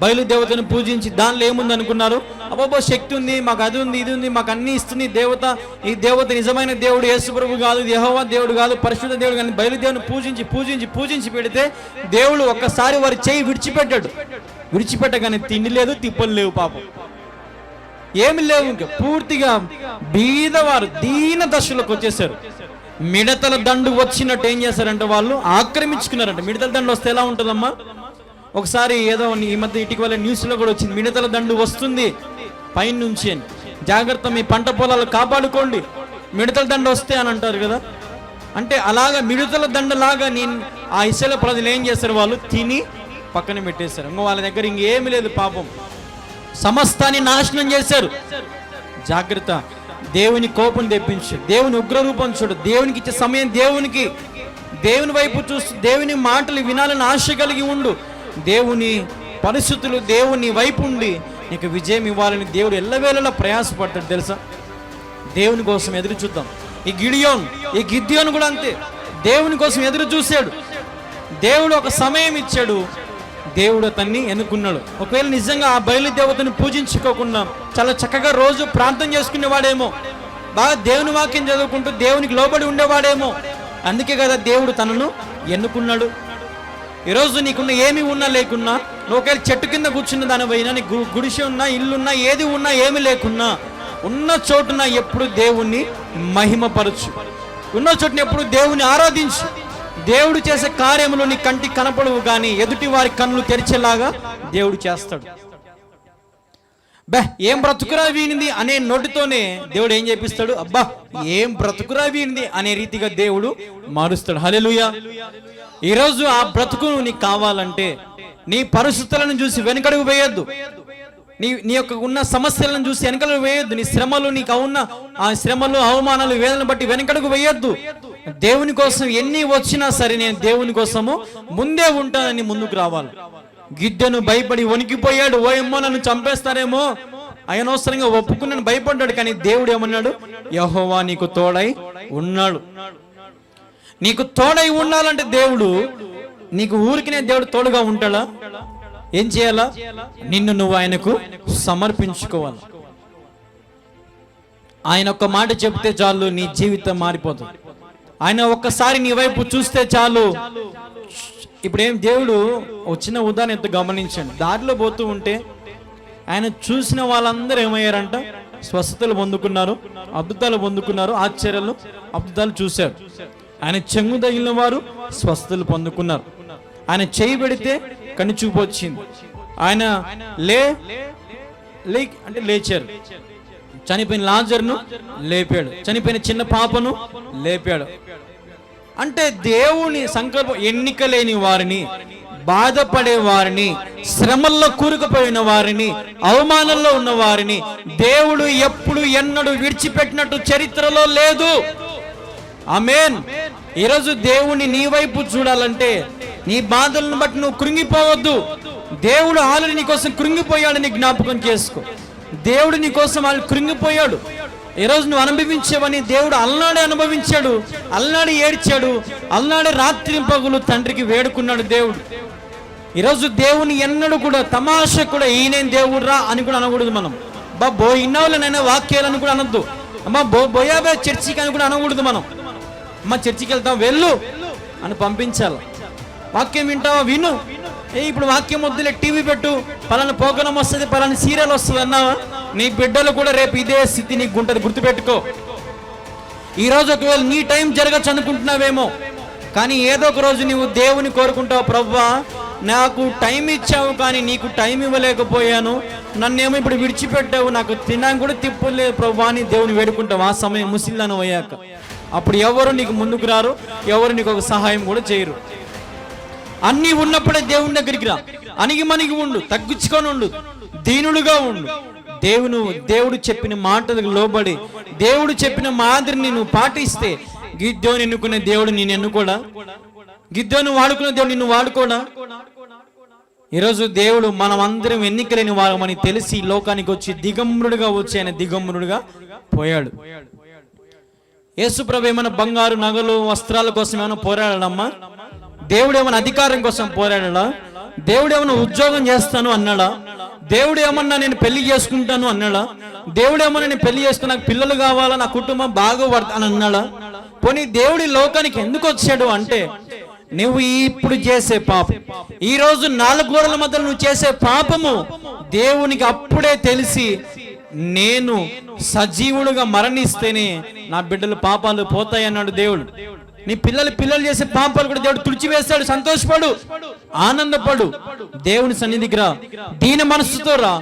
బయలుదేవతను పూజించి దానిలో ఏముంది అనుకున్నారు? అబ్బాబో శక్తి ఉంది, మాకు అది ఉంది, ఇది ఉంది, మాకు అన్ని ఇస్తుంది దేవత. ఈ దేవత నిజమైన దేవుడు యేసు ప్రభు కాదు, యెహోవా దేవుడు కాదు, పరిశుద్ధ దేవుడు కానీ బయలుదేవుని పూజించి పూజించి పూజించి పెడితే దేవుడు ఒక్కసారి వారి చేయి విడిచిపెట్టాడు. విడిచిపెట్టగానే తిండి లేదు, తిప్పలు లేవు, పాపం ఏమి లేవు. ఇంకా పూర్తిగా బీదవారు దీన దశలోకి వచ్చేసారు. మిడతల దండు వచ్చినట్టు ఏం చేశారంటే వాళ్ళు ఆక్రమించుకున్నారంట. మిడతల దండు వస్తే ఎలా ఉంటుందమ్మా? ఒకసారి ఏదో ఈ మధ్య ఇటీవల న్యూస్లో కూడా వచ్చింది, మిడతల దండు వస్తుంది పైన నుంచి అని, జాగ్రత్త మీ పంట పొలాలు కాపాడుకోండి, మిడతల దండు వస్తే అని అంటారు కదా. అంటే అలాగా మిడతల దండలాగా ఆ ఇశ్రాయేలు ప్రజలు ఏం చేశారు? వాళ్ళు తిని పక్కన పెట్టేశారు. ఇంకో వాళ్ళ దగ్గర ఇంకేమి లేదు, పాపం సమస్తాన్ని నాశనం చేశారు. జాగ్రత్త, దేవుని కోపం తెప్పించు, దేవుని ఉగ్రరూపం చూడు, దేవునికి ఇచ్చే సమయం దేవుని వైపు చూస్తూ దేవుని మాటలు వినాలని ఆశ కలిగి ఉండు. దేవుని పరిస్థితులు దేవుని వైపు ఉండి నీకు విజయం ఇవ్వాలని దేవుడు ఎల్లవేళలా ప్రయాసపడతాడు తెలుసా. దేవుని కోసం ఎదురు చూద్దాం. ఈ గిద్యోను కూడా అంతే, దేవుని కోసం ఎదురు చూశాడు. దేవుడు ఒక సమయం ఇచ్చాడు, దేవుడు అతన్ని ఎన్నుకున్నాడు. ఒకవేళ నిజంగా ఆ బయలుదేవతను పూజించుకోకుండా చాలా చక్కగా రోజు ప్రార్థన చేసుకునేవాడేమో, బాగా దేవుని వాక్యం చదువుకుంటూ దేవునికి లోబడి ఉండేవాడేమో. అందుకే కదా దేవుడు తనను ఎన్నుకున్నాడు. ఈరోజు నీకున్న ఏమి ఉన్నా లేకున్నా, నువ్వు ఒకవేళ చెట్టు కింద కూర్చున్న దానిపైన నీ గుడిసె ఉన్నా, ఇల్లున్నా, ఏది ఉన్నా, ఏమి లేకున్నా, ఉన్న చోటున ఎప్పుడు దేవుణ్ణి మహిమపరచు, ఉన్న చోటున ఎప్పుడు దేవుని ఆరాధించు. దేవుడు చేసే కార్యములు నీ కంటికి కనపడవు, కానీ ఎదుటి వారి కన్నులు తెరిచేలాగా దేవుడు చేస్తాడు. ఏం బ్రతుకురా వీనిది అనే నోటితోనే దేవుడు ఏం చేపిస్తాడు? అబ్బా ఏం బ్రతుకురా వీనిది అనే రీతిగా దేవుడు మారుస్తాడు. హల్లెలూయా. ఈరోజు ఆ బ్రతుకు నీకు కావాలంటే నీ పరిస్థితులను చూసి వెనకడుగు వేయొద్దు, నీ యొక్క ఉన్న సమస్యలను చూసి వెనకడుగు వేయొద్దు, నీ శ్రమలు, నీకు ఉన్న ఆ శ్రమలు, అవమానాలు, వేదనలు బట్టి వెనకడుగు వేయొద్దు. దేవుని కోసం ఎన్ని వచ్చినా సరే నేను దేవుని కోసము ముందే ఉంటానని ముందుకు రావాలి. గిద్దెను భయపడి వణికిపోయాడు, ఓయమ్మో నన్ను చంపేస్తారేమో, అనవసరంగా ఒప్పుకున్నాను భయపడ్డాడు. కానీ దేవుడు ఏమన్నాడు? యెహోవా నీకు తోడై ఉన్నాడు. నీకు తోడై ఉండాలంటే దేవుడు నీకు ఊరికినే దేవుడు తోడుగా ఉంటాడా? ఏం చేయాలా? నిన్ను నువ్వు ఆయనకు సమర్పించుకోవాలి. ఆయన ఒక్క మాట చెప్తే చాలు, నీ జీవితం మారిపోతుంది. ఆయన ఒక్కసారి నీ వైపు చూస్తే చాలు. ఇప్పుడేం దేవుడు చిన్న ఉదాహరణ ఎంత గమనించండి. దారిలో పోతూ ఉంటే ఆయన చూసిన వాళ్ళందరూ ఏమయ్యారంట? స్వస్థతలు పొందుకున్నారు, అద్భుతాలు పొందుకున్నారు, ఆశ్చర్యాలు అద్భుతాలు చూశారు. ఆయన చెంగు తగిలిన వారు స్వస్థతలు పొందుకున్నారు. ఆయన చేయి పెడితే కనుచూపు వచ్చింది. ఆయన అంటే లేచారు. చనిపోయిన లాజరును లేపాడు, చనిపోయిన చిన్న పాపను లేపాడు. అంటే దేవుని సంకల్పం ఎన్నిక లేని వారిని, బాధపడే వారిని, శ్రమల్లో కూరుకుపోయిన వారిని, అవమానంలో ఉన్న వారిని దేవుడు ఎప్పుడు ఎన్నడూ విడిచిపెట్టినట్టు చరిత్రలో లేదు. ఆమేన్. ఈరోజు దేవుని నీ వైపు చూడాలంటే నీ బాధలను బట్టి నువ్వు కృంగిపోవద్దు. దేవుడు ఆల్రెడీ నీ కోసం కృంగిపోయాడని జ్ఞాపకం చేసుకో. దేవుడు నీ కోసం వాళ్ళు కృంగిపోయాడు. ఈరోజు నువ్వు అనుభవించేవని దేవుడు అలనాడే అనుభవించాడు, అలనాడే ఏడ్చాడు, అలనాడే రాత్రి పగులు తండ్రికి వేడుకున్నాడు దేవుడు. ఈరోజు దేవుని ఎన్నడూ కూడా తమాషా కూడా ఈయనేం దేవుడు రా అని కూడా అనకూడదు. మనం ఇన్నోళ్ళనైనా వాక్యాలను కూడా అనొద్దు. అమ్మా బోయాబే చర్చికి అని కూడా అనకూడదు. మనం అమ్మ చర్చికి వెళ్తాం వెళ్ళు అని పంపించాలి. వాక్యం వింటావా? విను. ఇప్పుడు వాక్యం వద్దులే, టీవీ పెట్టు, పలానా ప్రోగ్రాం వస్తుంది, పలానా సీరియల్ వస్తుంది అన్నావా, నీ బిడ్డలు కూడా రేపు ఇదే స్థితి నీకు ఉంటుంది. గుర్తుపెట్టుకో. ఈరోజు ఒకవేళ నీ టైం జరగచ్చు అనుకుంటున్నావేమో, కానీ ఏదో ఒక రోజు నీవు దేవుని కోరుకుంటావు, ప్రభువా నాకు టైం ఇచ్చావు కానీ నీకు టైం ఇవ్వలేకపోయాను, నన్నేమో ఇప్పుడు విడిచిపెట్టావు, నాకు తినడానికి కూడా తిప్పలేదు ప్రభువా అని దేవుని వేడుకుంటావు. ఆ సమయం ముసిల్లాను అయ్యాక అప్పుడు ఎవరు నీకు ముందుకు రారు, ఎవరు నీకు ఒక సహాయం కూడా చేయరు. అన్నీ ఉన్నప్పుడే దేవుని దగ్గరికి రా. అణిగి ఉండు, తగ్గించుకొని ఉండు, దీనుడుగా ఉండు. దేవుడు చెప్పిన మాటలకు లోబడి దేవుడు చెప్పిన మాదిరిని నువ్వు పాటిస్తే గిద్యోను ఎన్నుకునే దేవుడు నేను ఎన్నుకోడా? గిద్యోను వాడుకునే దేవుడు నిన్ను వాడుకోడా? ఈరోజు దేవుడు మనం అందరం ఎన్నికలేని వారమని తెలిసి లోకానికి వచ్చి దిగంబరుడుగా వచ్చి ఆయన దిగంబరుడుగా పోయాడు. యేసుప్రభు ఏమైనా బంగారు నగలు వస్త్రాల కోసం ఏమైనా పోరాడాడమ్మా? దేవుడు ఏమైనా అధికారం కోసం పోరాడా? దేవుడు ఏమైనా ఉద్యోగం చేస్తాను అన్నాడా? దేవుడు ఏమన్నా నేను పెళ్లి చేసుకుంటాను అన్నాడా? దేవుడు ఏమన్నా నేను పెళ్లి చేసుకుని నాకు పిల్లలు కావాలా, నా కుటుంబం బాగుపడతా అని అన్నాడా? పోనీ దేవుడి లోకానికి ఎందుకు వచ్చాడు అంటే నువ్వు ఇప్పుడు చేసే పాపం, ఈ రోజు 4 గోడల మధ్య నువ్వు చేసే పాపము దేవునికి అప్పుడే తెలిసి నేను సజీవుడుగా మరణిస్తేనే నా బిడ్డల పాపాలు పోతాయి అన్నాడు దేవుడు. నీ పిల్లలు చేసే పాపాలు కూడా దేవుడు తుడిచివేస్తాడు. సంతోషపడు, ఆనందపడు, దేవుని సన్నిధికి రా, దీన మనస్సుతో రా,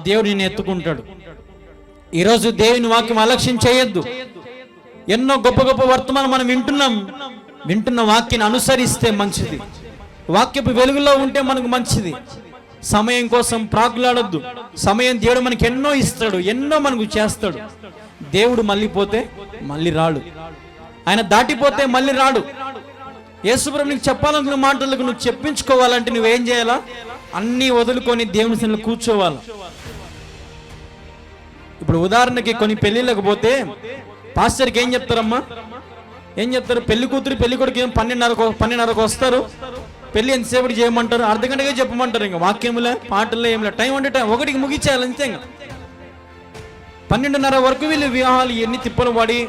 దేవుడు నిన్ను ఎత్తుకుంటాడు. ఈరోజు దేవుని వాక్యం అలక్ష్యం చేయొద్దు. ఎన్నో గొప్ప గొప్ప వర్తమానం మనం వింటున్న వాక్యాన్ని అనుసరిస్తే మంచిది. వాక్యపు వెలుగులో ఉంటే మనకు మంచిది. సమయం కోసం ప్రాకులాడొద్దు. సమయం దేవుడు మనకి ఎన్నో ఇస్తాడు, ఎన్నో మనకు చేస్తాడు. దేవుడు మళ్ళీ పోతే మళ్ళీ రాడు, ఆయన దాటిపోతే మళ్ళీ రాడు. యేసుప్రభు నీకు చెప్పాలనుకున్న మాటలకు నువ్వు చెప్పించుకోవాలంటే నువ్వేం చేయాలా? అన్నీ వదులుకొని దేవుని సన్నిధిలో కూర్చోవాలి. ఇప్పుడు ఉదాహరణకి కొన్ని పెళ్లిళ్ళకి పోతే పాస్టర్కి ఏం చెప్తారమ్మా? ఏం చెప్తారు? పెళ్లి కూతురు పెళ్లి కొడుకు 12:30కు వస్తారు. పెళ్లి ఎంతసేపటి చేయమంటారు? అర్ధ గంటగా చెప్పమంటారు. ఇంకా వాక్యములే పాటలే ఏం లేదు. టైం అంటే టైం 1కి ముగించేయాలి అంతే. ఇంకా 12:30 వరకు వీళ్ళు వివాహాలు ఎన్ని తిప్పలు పడి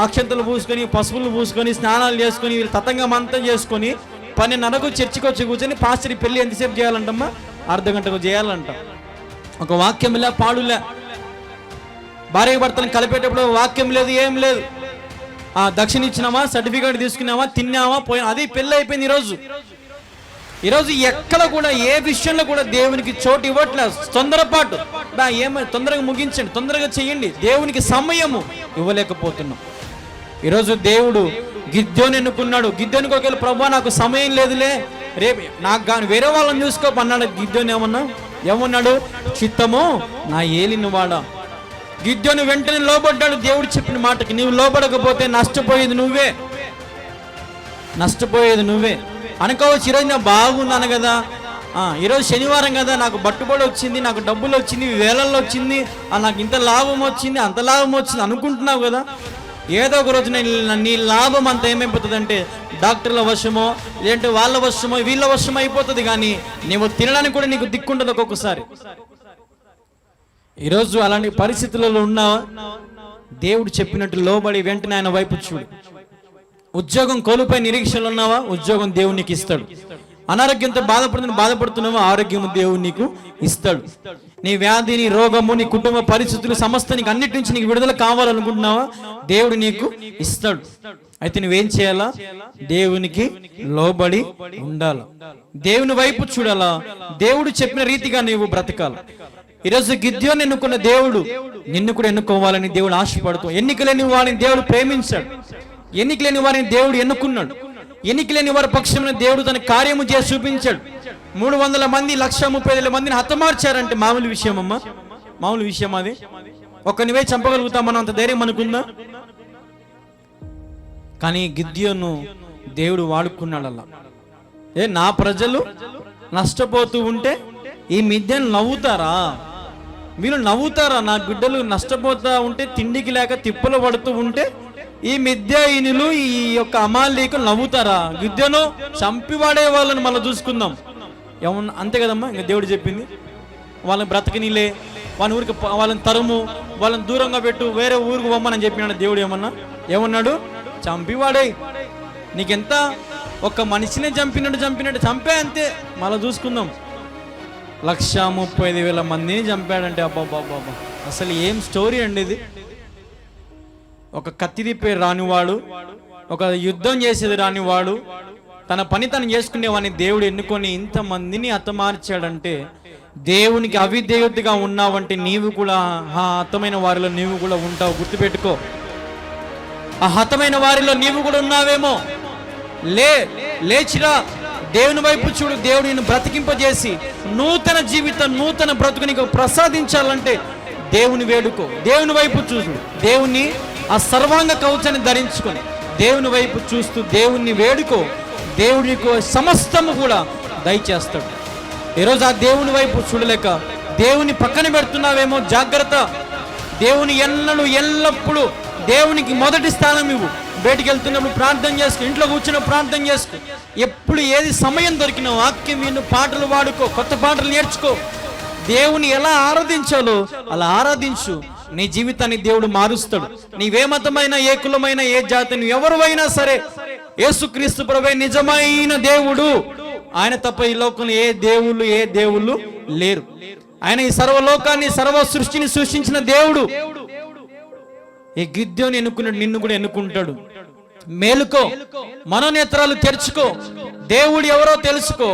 అక్షంతలు పూసుకొని పసుపులు పూసుకొని స్నానాలు చేసుకొని వీళ్ళు తతంగం అంతా చేసుకొని 12:30కు చర్చికి వచ్చి కూర్చొని పాస్టర్ పెళ్లి ఎంతసేపు చేయాలంటమ్మా? అర్ధ గంటకు చేయాలంట. ఒక వాక్యములే పాడులే. భార్య భర్తలను కలిపేటప్పుడు వాక్యం లేదు, ఏం లేదు. దక్షిణ ఇచ్చినామా, సర్టిఫికేట్ తీసుకున్నామా, తిన్నామా, పోయినా, అది పెళ్ళి అయిపోయింది. ఈరోజు ఎక్కడ కూడా ఏ విషయంలో కూడా దేవునికి చోటు ఇవ్వట్లేదు. తొందరపాటు, తొందరగా ముగించండి, తొందరగా చెయ్యండి, దేవునికి సమయము ఇవ్వలేకపోతున్నాం. ఈరోజు దేవుడు గిద్యోను ఎన్నుకున్నాడు. గిద్యోనికి ఒకవేళ ప్రభువా నాకు సమయం లేదులే, రేపు నాకు కానీ వేరే వాళ్ళని చూసుకోమన్నాడు. గిద్యోను ఏమన్నాడు? చిత్తము నా ఏలిన వాడా. గిద్యోను వెంటనే లోబడ్డాడు దేవుడు చెప్పిన మాటకి. నీవు లోబడకపోతే నష్టపోయేది నువ్వే. అనుకోవచ్చు ఈరోజు నేను బాగున్నాను కదా, ఈరోజు శనివారం కదా, నాకు బట్టుబడి వచ్చింది, నాకు డబ్బులు వచ్చింది, వేలల్లో వచ్చింది, నాకు ఇంత లాభం వచ్చింది, అంత లాభం వచ్చింది అనుకుంటున్నావు కదా. ఏదో ఒక రోజు నీ లాభం అంత ఏమైపోతుంది అంటే డాక్టర్ల వశమో లేదంటే వాళ్ళ వశమో వీళ్ళ వశమో అయిపోతుంది. కానీ నువ్వు తినడానికి కూడా నీకు దిక్కుంటుంది ఒక్కొక్కసారి. ఈరోజు అలాంటి పరిస్థితులలో ఉన్నావా? దేవుడు చెప్పినట్టు లోబడి వెంటనే ఆయన వైపు చూడు. ఉద్యోగం కోల్పోయి నిరీక్షలు ఉన్నావా? ఉద్యోగం దేవుడు నీకు ఇస్తాడు. అనారోగ్యంతో బాధపడుతున్నావా? ఆరోగ్యం దేవుడు నీకు ఇస్తాడు. నీ వ్యాధి, నీ రోగము, నీ కుటుంబ పరిస్థితులు సమస్త నీకు అన్నిటి నుంచి నీకు విడుదల కావాలనుకుంటున్నావా? దేవుడు నీకు ఇస్తాడు. అయితే నువ్వేం చేయాలా? దేవునికి లోబడి ఉండాలా, దేవుని వైపు చూడాలా, దేవుడు చెప్పిన రీతిగా నీవు బ్రతకాల. ఈరోజు గిద్యోను ఎన్నుకున్న దేవుడు నిన్ను కూడా ఎన్నుకోవాలని దేవుడు ఆశపడుతూ, ఎన్నికలేని వారిని దేవుడు ప్రేమించాడు, ఎన్నికలేని వారిని దేవుడు ఎన్నుకున్నాడు, ఎన్నికలేని వారి పక్షమైన దేవుడు తన కార్యము చేసి చూపించాడు. 300 మంది 1,35,000 మందిని హతమార్చారంటే మామూలు విషయం అమ్మా? మామూలు విషయం అది? ఒక్కనివే చంపగలుగుతాం మనం, అంత ధైర్యం అనుకుందా? కానీ గిద్యోను దేవుడు వాడుకున్నాడు. అలా నా ప్రజలు నష్టపోతూ ఉంటే ఈ మిద్యాను నవ్వుతారా? వీళ్ళు నవ్వుతారా? నా బిడ్డలు నష్టపోతా ఉంటే, తిండికి లేక తిప్పలు పడుతూ ఉంటే ఈ మిద్యాయినులు, ఈ యొక్క అమాలీకులు నవ్వుతారా? గిద్యోను చంపివాడే వాళ్ళని మళ్ళీ చూసుకుందాం ఏమన్నా, అంతే కదమ్మా. ఇంకా దేవుడు చెప్పింది వాళ్ళని బ్రతకనిలే, వాళ్ళ ఊరికి వాళ్ళని తరుము, వాళ్ళని దూరంగా పెట్టు, వేరే ఊరికి పోమ్మని చెప్పినాడు దేవుడు. ఏమన్నాడు? చంపివాడే. నీకెంత ఒక మనిషిని చంపినట్టు చంపే, అంతే, మళ్ళీ చూసుకుందాం. 1,35,000 మందిని చంపాడంటే అబ్బాబ్బాబ్బా, అసలు ఏం స్టోరీ అండి ఇది? ఒక కత్తి తిప్పే రానివాడు, ఒక యుద్ధం చేసేది రానివాడు, తన పని తను చేసుకునేవాడిని దేవుడు ఎన్నుకొని ఇంతమందిని హతమార్చాడంటే, దేవునికి అవిధేయతగా ఉన్నావంటే నీవు కూడా ఆ హతమైన వారిలో నీవు కూడా ఉంటావు. గుర్తుపెట్టుకో, ఆ హతమైన వారిలో నీవు కూడా ఉన్నావేమో. లేచిరా, దేవుని వైపు చూడు. దేవుడు నిన్ను బ్రతికింపజేసి నూతన జీవితం, నూతన బ్రతుకు నీకు ప్రసాదించాలంటే దేవుని వేడుకో, దేవుని వైపు చూడు. దేవుని ఆ సర్వాంగ కవచాన్ని ధరించుకొని దేవుని వైపు చూస్తూ దేవుణ్ణి వేడుకో. దేవుడు నీకు సమస్తము కూడా దయచేస్తాడు. ఈరోజు ఆ దేవుని వైపు చూడలేక దేవుని పక్కన పెడుతున్నావేమో, జాగ్రత్త. దేవుని ఎల్లప్పుడూ దేవునికి మొదటి స్థానం ఇవ్వు. బయటికి వెళ్తున్నప్పుడు ప్రార్థన చేసుకో, ఇంట్లో కూర్చున్న ప్రార్థన చేసుకో. ఎప్పుడు ఏది సమయం దొరికినా వాక్యం విను, పాటలు పాడుకో, కొత్త పాటలు నేర్చుకో. దేవుని ఎలా ఆరాధించాలో అలా ఆరాధించు. నీ జీవితాన్ని దేవుడు మారుస్తాడు. నీవే మతమైన, ఏ కులమైన, ఏ జాతిని, ఎవరువైనా సరే యేసుక్రీస్తు ప్రభువే నిజమైన దేవుడు. ఆయన తప్ప ఈ లోకంలో ఏ దేవుళ్ళు లేరు. ఆయన ఈ సర్వలోకాన్ని, సర్వ సృష్టిని సృష్టించిన దేవుడు. ఈ గిద్యోని ఎన్నుకున్నాడు, నిన్ను కూడా ఎన్నుకుంటాడు. మేలుకో, మనోనేత్రాలు తెరుచుకో, దేవుడు ఎవరో తెలుసుకో.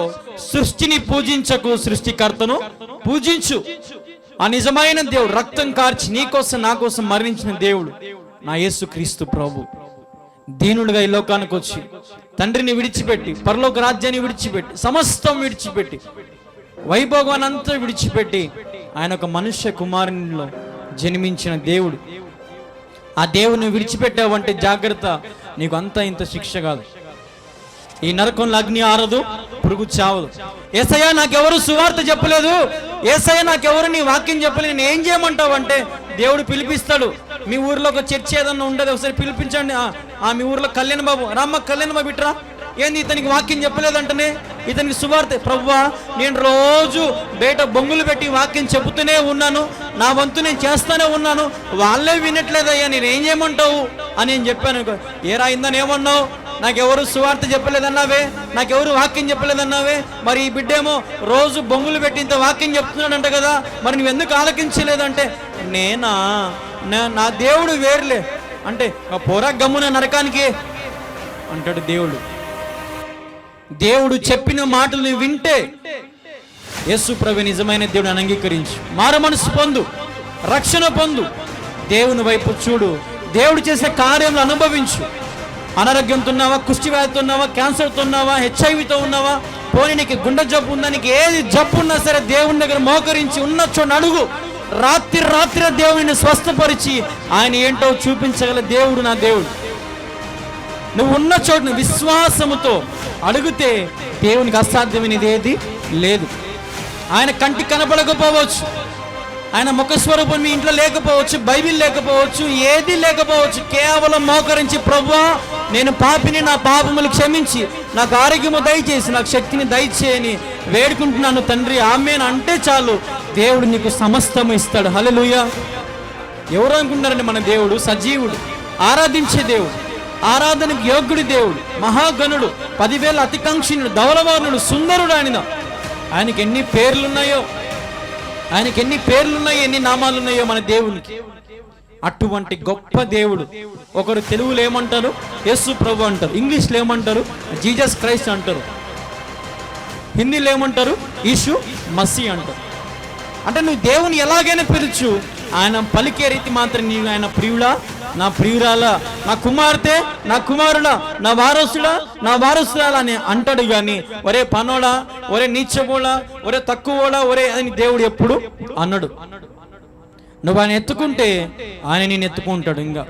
సృష్టిని పూజించకు, సృష్టికర్తను పూజించు. ఆ నిజమైన దేవుడు, రక్తం కార్చి నీకోసం నా కోసం మరణించిన దేవుడు నా యేసుక్రీస్తు ప్రభు. దీనుడుగా ఈ లోకానికి వచ్చి తండ్రిని విడిచిపెట్టి, పరలోక రాజ్యాన్ని విడిచిపెట్టి, సమస్తం విడిచిపెట్టి, వైభోగాన్ని అంతా విడిచిపెట్టి ఆయన ఒక మనుష్య కుమారునిలో జన్మించిన దేవుడు. ఆ దేవుని విడిచిపెట్టావంటే జాగ్రత్త, నీకు అంతా ఇంత శిక్ష కాదు. ఈ నరకంలో అగ్ని ఆరదు, పురుగు చావదు. యేసయ్య నాకెవరు సువార్త చెప్పలేదు, యేసయ్య నాకెవరు నీ వాక్యం చెప్పలేదు, నేను ఏం చేయమంటావు అంటే దేవుడు పిలిపిస్తాడు. మీ ఊర్లో ఒక చర్చ ఏదన్నా ఉండదు, ఒకసారి పిలిపించండి. మీ ఊర్లో కళ్యాణ్ బాబు, రామ్మ కళ్యాణ్ బాబు ఇట్రా. ఏంది ఇతనికి వాక్యం చెప్పలేదంటనే, ఇతనికి సువార్త. ప్రభువా, నేను రోజు బయట బొంగులు పెట్టి వాక్యం చెబుతూనే ఉన్నాను, నా వంతు నేను చేస్తూనే ఉన్నాను, వాళ్ళే వినట్లేదయ్యా, నేను ఏం చేయమంటావు అని నేను చెప్పాను. ఏ రాయిందని ఏమన్నావు? నాకెవరు సువార్త చెప్పలేదన్నావే, నాకెవరు వాక్యం చెప్పలేదన్నావే. మరి ఈ బిడ్డేమో రోజు బొంగులు పెట్టి ఇంత వాక్యం చెప్తున్నాడంట కదా, మరి నువ్వెందుకు ఆలకించలేదంటే, నా దేవుడు వేరులే అంటే పోరా గమ్మున నరకానికి అంటాడు దేవుడు. దేవుడు చెప్పిన మాటలు వింటే యేసు ప్రభు నిజమైన దేవుడు అంగీకరించు, మారు మనసు పొందు, రక్షణ పొందు, దేవుని వైపు చూడు, దేవుడు చేసే కార్యములు అనుభవించు. అనారోగ్యంతో ఉన్నావా, కుష్టి వ్యాధితో ఉన్నావా, క్యాన్సర్తో ఉన్నావా, హెచ్ఐవితో ఉన్నావా, పోనీ నీకు గుండె జబ్బు ఉందా, నీకు ఏది జబ్బు ఉన్నా సరే దేవుని దగ్గర మోకరించి ఉన్న చోట అడుగు. రాత్రి దేవుని స్వస్థపరిచి ఆయన ఏంటో చూపించగల దేవుడు నా దేవుడు. నువ్వు ఉన్న చోటును విశ్వాసముతో అడిగితే దేవునికి అసాధ్యమైనది ఏది లేదు. ఆయన కంటికి కనపడకపోవచ్చు, ఆయన ముఖస్వరూపం మీ ఇంట్లో లేకపోవచ్చు, బైబిల్ లేకపోవచ్చు, ఏది లేకపోవచ్చు. కేవలం మోకరించి ప్రభువా నేను పాపిని, నా పాపములు క్షమించి నాకు ఆరోగ్యము దయచేసి నాకు శక్తిని దయచేయని వేడుకుంటున్నాను తండ్రి, ఆమేన్ అంటే చాలు, దేవుడు నీకు సమస్తము ఇస్తాడు. హల్లెలూయా. ఎవరు అనుకుంటారండి? మన దేవుడు సజీవుడు, ఆరాధించే దేవుడు, ఆరాధనకు యోగ్యుడి దేవుడు, మహాగణుడు, 10,000 అతికాంక్షణుడు, ధవలవర్ణుడు, సుందరుడు. ఆయనకి ఎన్ని పేర్లున్నాయో, ఎన్ని నామాలు ఉన్నాయో మన దేవునికి. అటువంటి గొప్ప దేవుడు. ఒకరు తెలుగులో ఏమంటారు? యేసు ప్రభు అంటారు, ఇంగ్లీష్లో ఏమంటారు? జీసస్ క్రైస్ట్ అంటారు, హిందీలో ఏమంటారు? ఈశు మసీ అంటారు. అంటే నువ్వు దేవుని ఎలాగైనా పిలుచు, ఆయన పలికే రీతి మాత్రం నీవు ఆయన ప్రియుడా, నా ప్రియురాలా, నా కుమార్తె, నా కుమారుడా, నా వారసుడా, నా వారసురాలా అని అంటాడు. కానీ ఒరే పనోడా, ఒరే నీచబోడా, ఒరే తక్కువోడా, ఒరే అని దేవుడు ఎప్పుడు అన్నాడు. నువ్వు ఆయన ఎత్తుకుంటే ఆయన నేను ఎత్తుకుంటాడు. ఇంకా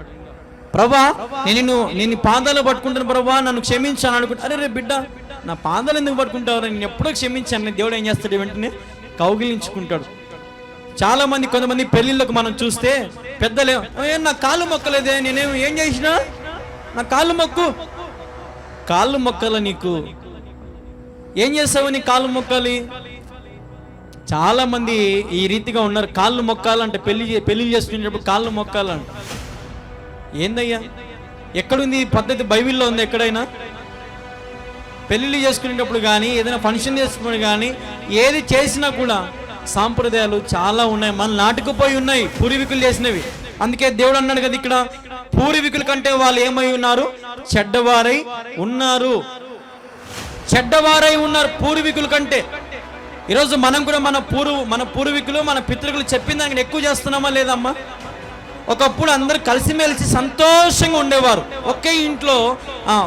ప్రభా నేను పాదాలు పట్టుకుంటాను ప్రభా, నన్ను క్షమించాను అనుకుంటా. అరే రే బిడ్డ, నా పాదాలు ఎందుకు పట్టుకుంటావు? నేను ఎప్పుడో క్షమించాను. దేవుడు ఏం చేస్తాడు? వెంటనే కౌగిలించుకుంటాడు. చాలా మంది, కొంతమంది పెళ్ళిళ్ళకు మనం చూస్తే పెద్దలే, నా కాళ్ళు మొక్కలేదే, నేనేమి ఏం చేసినా, నా కాళ్ళు మొక్కు. కాళ్ళు మొక్కల నీకు ఏం చేస్తావు? నీ కాళ్ళు మొక్కాలి. చాలా మంది ఈ రీతిగా ఉన్నారు. కాళ్ళు మొక్కాలంటే పెళ్లి చేసుకునేటప్పుడు కాళ్ళు మొక్కాలంట. ఏందయ్యా, ఎక్కడుంది ఈ పద్ధతి? బైబిల్లో ఉంది ఎక్కడైనా? పెళ్ళిళ్ళు చేసుకునేటప్పుడు కానీ, ఏదైనా ఫంక్షన్ చేసుకుని కానీ, ఏది చేసినా కూడా సాంప్రదాయాలు చాలా ఉన్నాయి, మన నాటుకుపోయి ఉన్నాయి, పూర్వీకులు చేసినవి. అందుకే దేవుడు అన్నాడు కదా ఇక్కడ, పూర్వీకుల కంటే వాళ్ళు ఏమై ఉన్నారు? చెడ్డవారై ఉన్నారు. పూర్వీకుల కంటే. ఈరోజు మనం కూడా మన పూర్వీకులు, మన పితృకులు చెప్పిన దానికి ఎక్కువ చేస్తున్నామా లేదమ్మా? ఒకప్పుడు అందరు కలిసిమెలిసి సంతోషంగా ఉండేవారు. ఒకే ఇంట్లో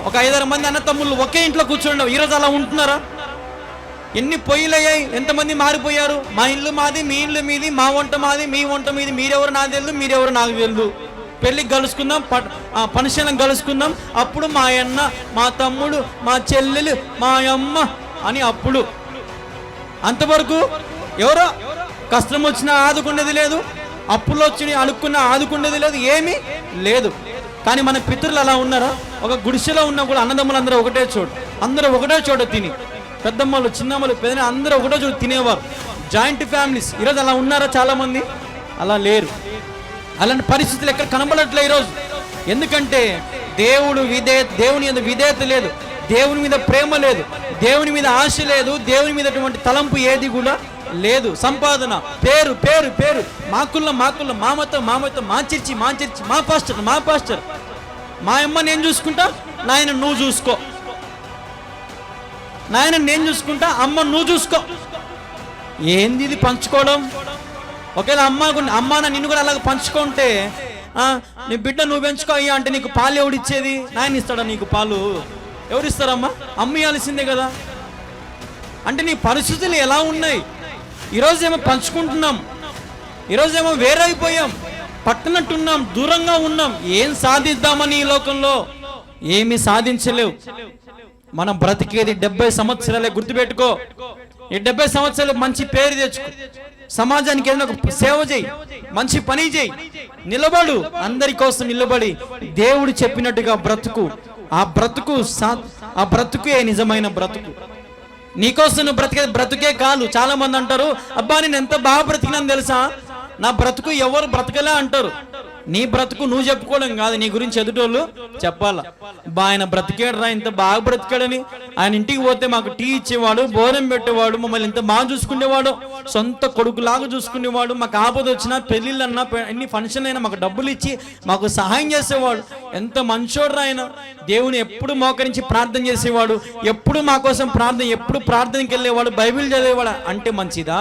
ఒక 5-6 మంది అన్న తమ్ముళ్ళు ఒకే ఇంట్లో కూర్చోండి. ఈరోజు అలా ఉంటున్నారా? ఎన్ని పొయ్యిలయ్యాయి, ఎంతమంది మారిపోయారు. మా ఇల్లు మాది, మీ ఇల్లు మీది, మా వంట మాది, మీ వంట మీది, మీరెవరు నాకు తెలియదు, మీరెవరు నాకు తెలియదు. పెళ్ళికి కలుసుకుందాం, ఫంక్షన్లకు కలుసుకుందాం, అప్పుడు మా అన్న, మా తమ్ముడు, మా చెల్లెలు, మా అమ్మ అని అప్పుడు. అంతవరకు ఎవరో కష్టం వచ్చినా ఆదుకునేది లేదు, అప్పులు వచ్చి అడుక్కున్న ఆదుకునేది లేదు, ఏమీ లేదు. కానీ మన పితరులు అలా ఉన్నారా? ఒక గుడిసెలో ఉన్నా కూడా అన్నదమ్ములు అందరూ ఒకటే చోటు, అందరూ ఒకటే చోట తిని, పెద్దమ్మలు చిన్నమ్మలు పెద్ద అందరూ ఒకటే చోటు తినేవారు. Joint families. ఈరోజు అలా ఉన్నారా? చాలామంది అలా లేరు. అలాంటి పరిస్థితులు ఎక్కడ కనబడట్లే ఈరోజు. ఎందుకంటే దేవుని మీద విధేయత లేదు, దేవుని మీద ప్రేమ లేదు, దేవుని మీద ఆశ లేదు, దేవుని మీద అటువంటి తలంపు ఏది కూడా లేదు. సంపాదన, పేరు పేరు పేరు, మాకుల్ల మామతో మా చర్చి మా పాస్టర్, మా అమ్మ నేను చూసుకుంటా, నాయన నువ్వు చూసుకో, నాయన నేను చూసుకుంటా, అమ్మ నువ్వు చూసుకో. ఏంది ఇది పంచుకోవడం? ఒకవేళ అమ్మ నిన్ను కూడా అలాగ పంచుకుంటే, నీ బిడ్డ నువ్వు పెంచుకో అయ్యా అంటే నీకు పాలు ఎవడిచ్చేది? నాయన ఇస్తాడా నీకు పాలు? ఎవరిస్తారమ్మా? అమ్మ ఇవ్వాల్సిందే కదా. అంటే నీ పరిస్థితులు ఎలా ఉన్నాయి? ఈరోజేమో పంచుకుంటున్నాం, ఈరోజేమో వేరైపోయాం, పట్టనట్టున్నాం, దూరంగా ఉన్నాం. ఏం సాధిద్దామని ఈ లోకంలో? ఏమి సాధించలేవు. మనం బ్రతికేది 70 సంవత్సరాలే. గుర్తుపెట్టుకో, ఈ 70 సంవత్సరాలు మంచి పేరు తెచ్చుకో, సమాజానికి ఏదైనా ఒక సేవ చేయి, మంచి పని చేయి, నిలబడు, అందరి కోసం నిలబడి దేవుడు చెప్పినట్టుగా బ్రతుకు. ఆ బ్రతుకే నిజమైన బ్రతుకు. నీకోసం నువ్వు బ్రతుకే కాదు. చాలా మంది అంటారు, అబ్బా నేను ఎంత బాగా బ్రతికినాను తెలుసా, నా బ్రతుకు ఎవరు బ్రతకలే అంటారు. నీ బ్రతుకు నువ్వు చెప్పుకోవడం కాదు, నీ గురించి ఎదుటోళ్ళు చెప్పాలా. ఆయన బ్రతికాడు రా, ఇంత బాగా బ్రతికాడని. ఆయన ఇంటికి పోతే మాకు టీ ఇచ్చేవాడు, భోజనం పెట్టేవాడు, మమ్మల్ని ఇంత బాగా చూసుకునేవాడు, సొంత కొడుకులాగా చూసుకునేవాడు. మాకు ఆపద వచ్చినా, పెళ్ళిళ్ళన్నా, ఎన్ని ఫంక్షన్ అయినా మాకు డబ్బులు ఇచ్చి మాకు సహాయం చేసేవాడు. ఎంత మంచోడు ఆయన. దేవుని ఎప్పుడు మోకరించి ప్రార్థన చేసేవాడు, ఎప్పుడు మా కోసం ఎప్పుడు ప్రార్థనకి వెళ్ళేవాడు, బైబిల్ చదివేవాడు. అంటే మంచిదా?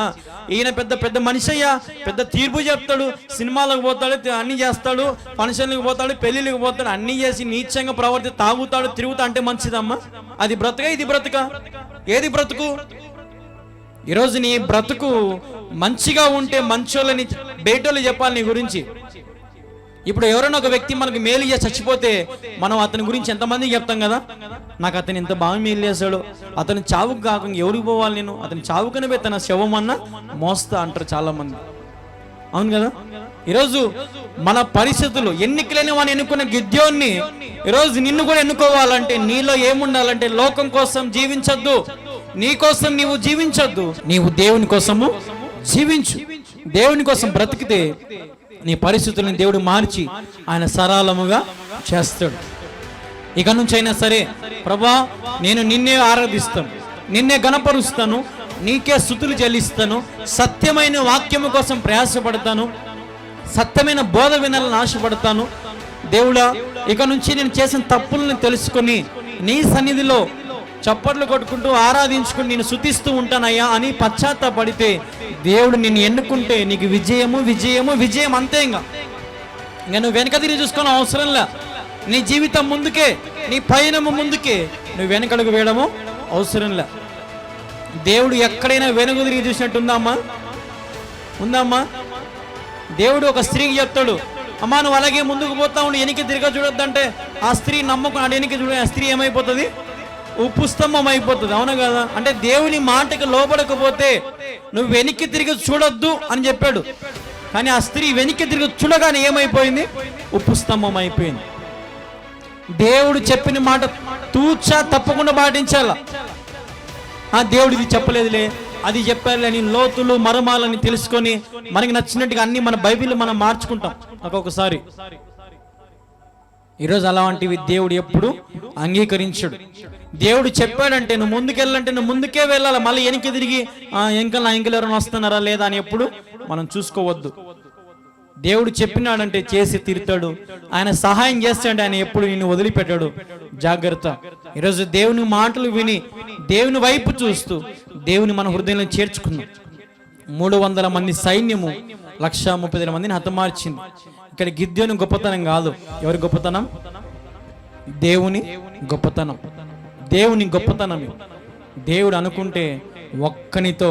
ఈయన పెద్ద మనిషి అయ్యా, పెద్ద తీర్పు చెప్తాడు, సినిమాలకు పోతాడు, అన్ని చేస్తాడు, ఫంక్షన్లకు పోతాడు, పెళ్లిళ్ళకి పోతాడు, అన్ని చేసి నీచంగా తాగుతాడు, తిరుగుతా. అంటే మంచిదమ్మా? అది బ్రతుక? ఇది బ్రతుక? ఏది బ్రతుకు? ఈరోజు నీ బ్రతుకు మంచిగా ఉంటే మంచోళ్ళని బయటోళ్ళు చెప్పాలి నీ గురించి. ఇప్పుడు ఎవరైనా ఒక వ్యక్తి మనకు మేలు చేసి చచ్చిపోతే మనం అతని గురించి ఎంతమందికి చెప్తాం కదా, నాకు అతను ఎంత బాగా మేలు చేశాడు, అతను చావుకు కాకుండా ఎవరికి పోవాలి, నేను అతని చావుకనే పోయి తన శవం అన్న మోస్తా అంటారు చాలా మంది. అవును కదా? ఈరోజు మన పరిస్థితులు, ఎన్నికలేని వాడిని ఎన్నుకున్న గిద్యోన్ని ఈరోజు నిన్ను కూడా ఎన్నుకోవాలంటే నీలో ఏముండాలంటే, లోకం కోసం జీవించద్దు, నీ కోసం నీవు జీవించద్దు, నీవు దేవుని కోసము జీవించు. దేవుని కోసం బ్రతికితే నీ పరిస్థితులను దేవుడు మార్చి ఆయన సరళముగా చేస్తాడు. ఇక నుంచి అయినా సరే, ప్రభా నేను నిన్నే ఆరాధిస్తాను, నిన్నే గణపరుస్తాను, నీకే స్తుతులు చెల్లిస్తాను, సత్యమైన వాక్యము కోసం ప్రయాసపడతాను, సత్యమైన బోధ వినాలని ఆశపడతాను. దేవుడా, ఇక నుంచి నేను చేసిన తప్పులను తెలుసుకొని నీ సన్నిధిలో చప్పట్లు కొట్టుకుంటూ ఆరాధించుకుని నేను స్తుతిస్తూ ఉంటానయ్యా అని పశ్చాత్తాపడితే దేవుడు నిన్ను ఎన్నుకుంటే నీకు విజయము విజయము విజయం. అంతే. ఇంకా నువ్వు వెనక తిరిగి చూసుకోవడం అవసరంలా. నీ జీవితం ముందుకే, నీ పయనము ముందుకే, నువ్వు వెనకడుగు వేయడము అవసరంలా. దేవుడు ఎక్కడైనా వెనుక తిరిగి చూసినట్టు ఉందమ్మా? దేవుడు ఒక స్త్రీకి చెప్తాడు, అమ్మా నువ్వు అలాగే ముందుకు పోతా ఉండి వెనక్కి తిరిగి చూడొద్దంటే ఆ స్త్రీ నమ్మకం వెనక్కి చూడ, ఆ స్త్రీ ఏమైపోతుంది? ఉప్పు స్తంభం అయిపోతుంది. అవునా కదా? అంటే దేవుని మాటకు లోబడకపోతే నువ్వు వెనక్కి తిరిగి చూడొద్దు అని చెప్పాడు. కానీ ఆ స్త్రీ వెనక్కి తిరిగి చూడగానే ఏమైపోయింది? ఉప్పు స్తంభం అయిపోయింది. దేవుడు చెప్పిన మాట తూచా తప్పకుండా పాటించాల. దేవుడు ఇది చెప్పలేదులే, అది చెప్పారులే అని లోతులు మర్మాలని తెలుసుకొని మనకి నచ్చినట్టుగా అన్ని మన బైబిల్ మనం మార్చుకుంటాం ఒక్కొక్కసారి. ఈరోజు అలాంటివి దేవుడు ఎప్పుడు అంగీకరించడు. దేవుడు చెప్పాడంటే నువ్వు ముందుకెళ్ళాలంటే నువ్వు ముందుకే వెళ్ళాలి, మళ్ళీ వెనక్కి తిరిగి నా ఇంకలు ఎవరైనా వస్తున్నారా లేదా అని ఎప్పుడు మనం చూసుకోవద్దు. దేవుడు చెప్పినాడంటే చేసి తీరుతాడు, ఆయన సహాయం చేస్తాడు, ఆయన ఎప్పుడు నిన్ను వదిలిపెట్టాడు. జాగ్రత్త. ఈరోజు దేవుని మాటలు విని దేవుని వైపు చూస్తూ దేవుని మన హృదయంలో చేర్చుకున్నాం. 300 మంది సైన్యము 130,000 మందిని హతమార్చింది. ఇక్కడ గిద్యోని గొప్పతనం కాదు. ఎవరి గొప్పతనం? దేవుని గొప్పతనం. దేవుని గొప్పతనం. దేవుడు అనుకుంటే ఒక్కనితో,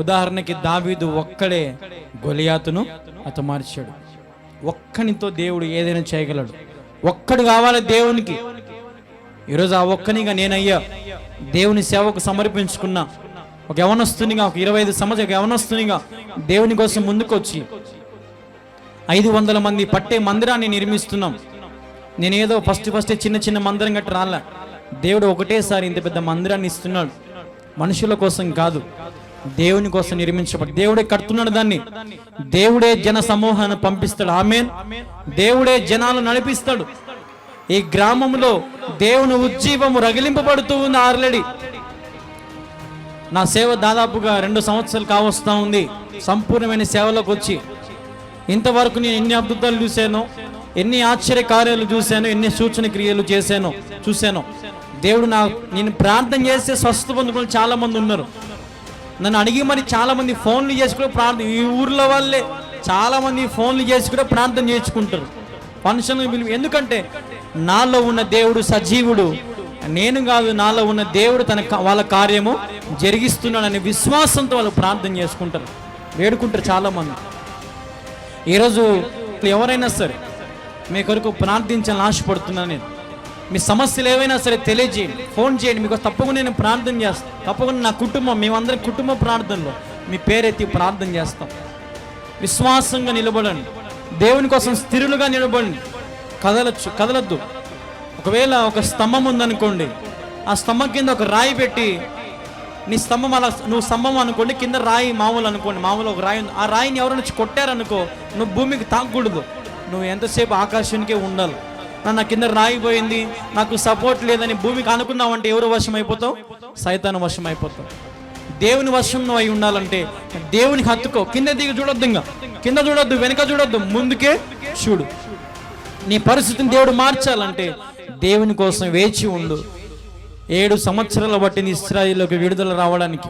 ఉదాహరణకి దావీదు ఒక్కడే గొలియాతును హతమార్చాడు. ఒక్కనితో దేవుడు ఏదైనా చేయగలడు. ఒక్కడు కావాలి దేవునికి. ఈరోజు ఆ ఒక్కనిగా నేనయ్యా దేవుని సేవకు సమర్పించుకున్నా. ఒక యవనస్తునిగా, ఒక 25 సంవత్సరాల యవనస్తునిగా దేవుని కోసం ముందుకొచ్చి 500 మంది పట్టే మందిరాన్ని నిర్మిస్తున్నాం. నేనేదో ఫస్ట్ చిన్న చిన్న మందిరం గట్టి రాలే. దేవుడు ఒకటేసారి ఇంత పెద్ద మందిరాన్ని ఇస్తున్నాడు. మనుషుల కోసం కాదు, దేవుని కోసం నిర్మించబడి దేవుడే కడుతున్నాడు దాన్ని. దేవుడే జన సమూహాన్ని పంపిస్తాడు. ఆమేన్. దేవుడే జనాలు నడిపిస్తాడు. ఈ గ్రామంలో దేవుని ఉజ్జీవము రగిలింపబడుతూ ఉంది ఆల్రెడీ. నా సేవ దాదాపుగా 2 సంవత్సరాలు కావస్తా ఉంది. సంపూర్ణమైన సేవలోకి వచ్చి ఇంతవరకు నేను ఎన్ని అద్భుతాలు చూశానో, ఎన్ని ఆశ్చర్య కార్యాలు చూశాను, ఎన్ని సూచన క్రియలు చూశాను. దేవుడు నేను ప్రార్థన చేస్తే స్వస్థ పొందుకుని చాలా మంది ఉన్నారు. నన్ను అడిగి మరి చాలా మంది ఫోన్లు చేసి కూడా ఈ ఊర్లో వాళ్ళే చాలా మంది ఫోన్లు చేసి కూడా ప్రార్థన చేసుకుంటారు. ఫంక్షన్ ఎందుకంటే నాలో ఉన్న దేవుడు సజీవుడు, నేను కాదు, నాలో ఉన్న దేవుడు వాళ్ళ కార్యము జరిగిస్తున్నాడనే విశ్వాసంతో వాళ్ళు ప్రార్థన చేసుకుంటారు, వేడుకుంటారు చాలా మంది. ఈరోజు ఎవరైనా సరే మీ కొరకు ప్రార్థించాలని ఆశపడుతున్నాను నేను. మీ సమస్యలు ఏవైనా సరే తెలియజేయండి, ఫోన్ చేయండి. మీకు తప్పకుండా నేను ప్రార్థన చేస్తాను. తప్పకుండా నా కుటుంబం, మేమందరం కుటుంబ ప్రార్థనలో మీ పేరెత్తి ప్రార్థన చేస్తాం. విశ్వాసంగా నిలబడండి, దేవుని కోసం స్థిరులుగా నిలబడండి. కదలొద్దు. ఒకవేళ ఒక స్తంభం ఉందనుకోండి, ఆ స్తంభం కింద ఒక రాయి పెట్టి, నీ స్తంభం అలా నువ్వు స్తంభం అనుకోండి, కింద రాయి మామూలు అనుకోండి, మామూలు ఒక రాయి ఉంది. ఆ రాయిని ఎవరైనా కొట్టారనుకో, నువ్వు భూమికి తాకూడదు. నువ్వు ఎంతసేపు ఆకాశానికే ఉండాలి. నా కింద రాయి పోయింది, నాకు సపోర్ట్ లేదని భూమికి అనుకున్నావంటే ఎవరు వశం అయిపోతావు? సైతాను వశం అయిపోతావు. దేవుని వశం నువ్వు అయి ఉండాలంటే దేవునికి హత్తుకో. కింద దిగి చూడొద్దు, ఇంకా కింద చూడొద్దు, వెనక చూడొద్దు, ముందుకే చూడు. నీ పరిస్థితిని దేవుడు మార్చాలంటే దేవుని కోసం వేచి ఉండు. 7 సంవత్సరాల బట్టి ఇశ్రాయేలుకి విడుదల రావడానికి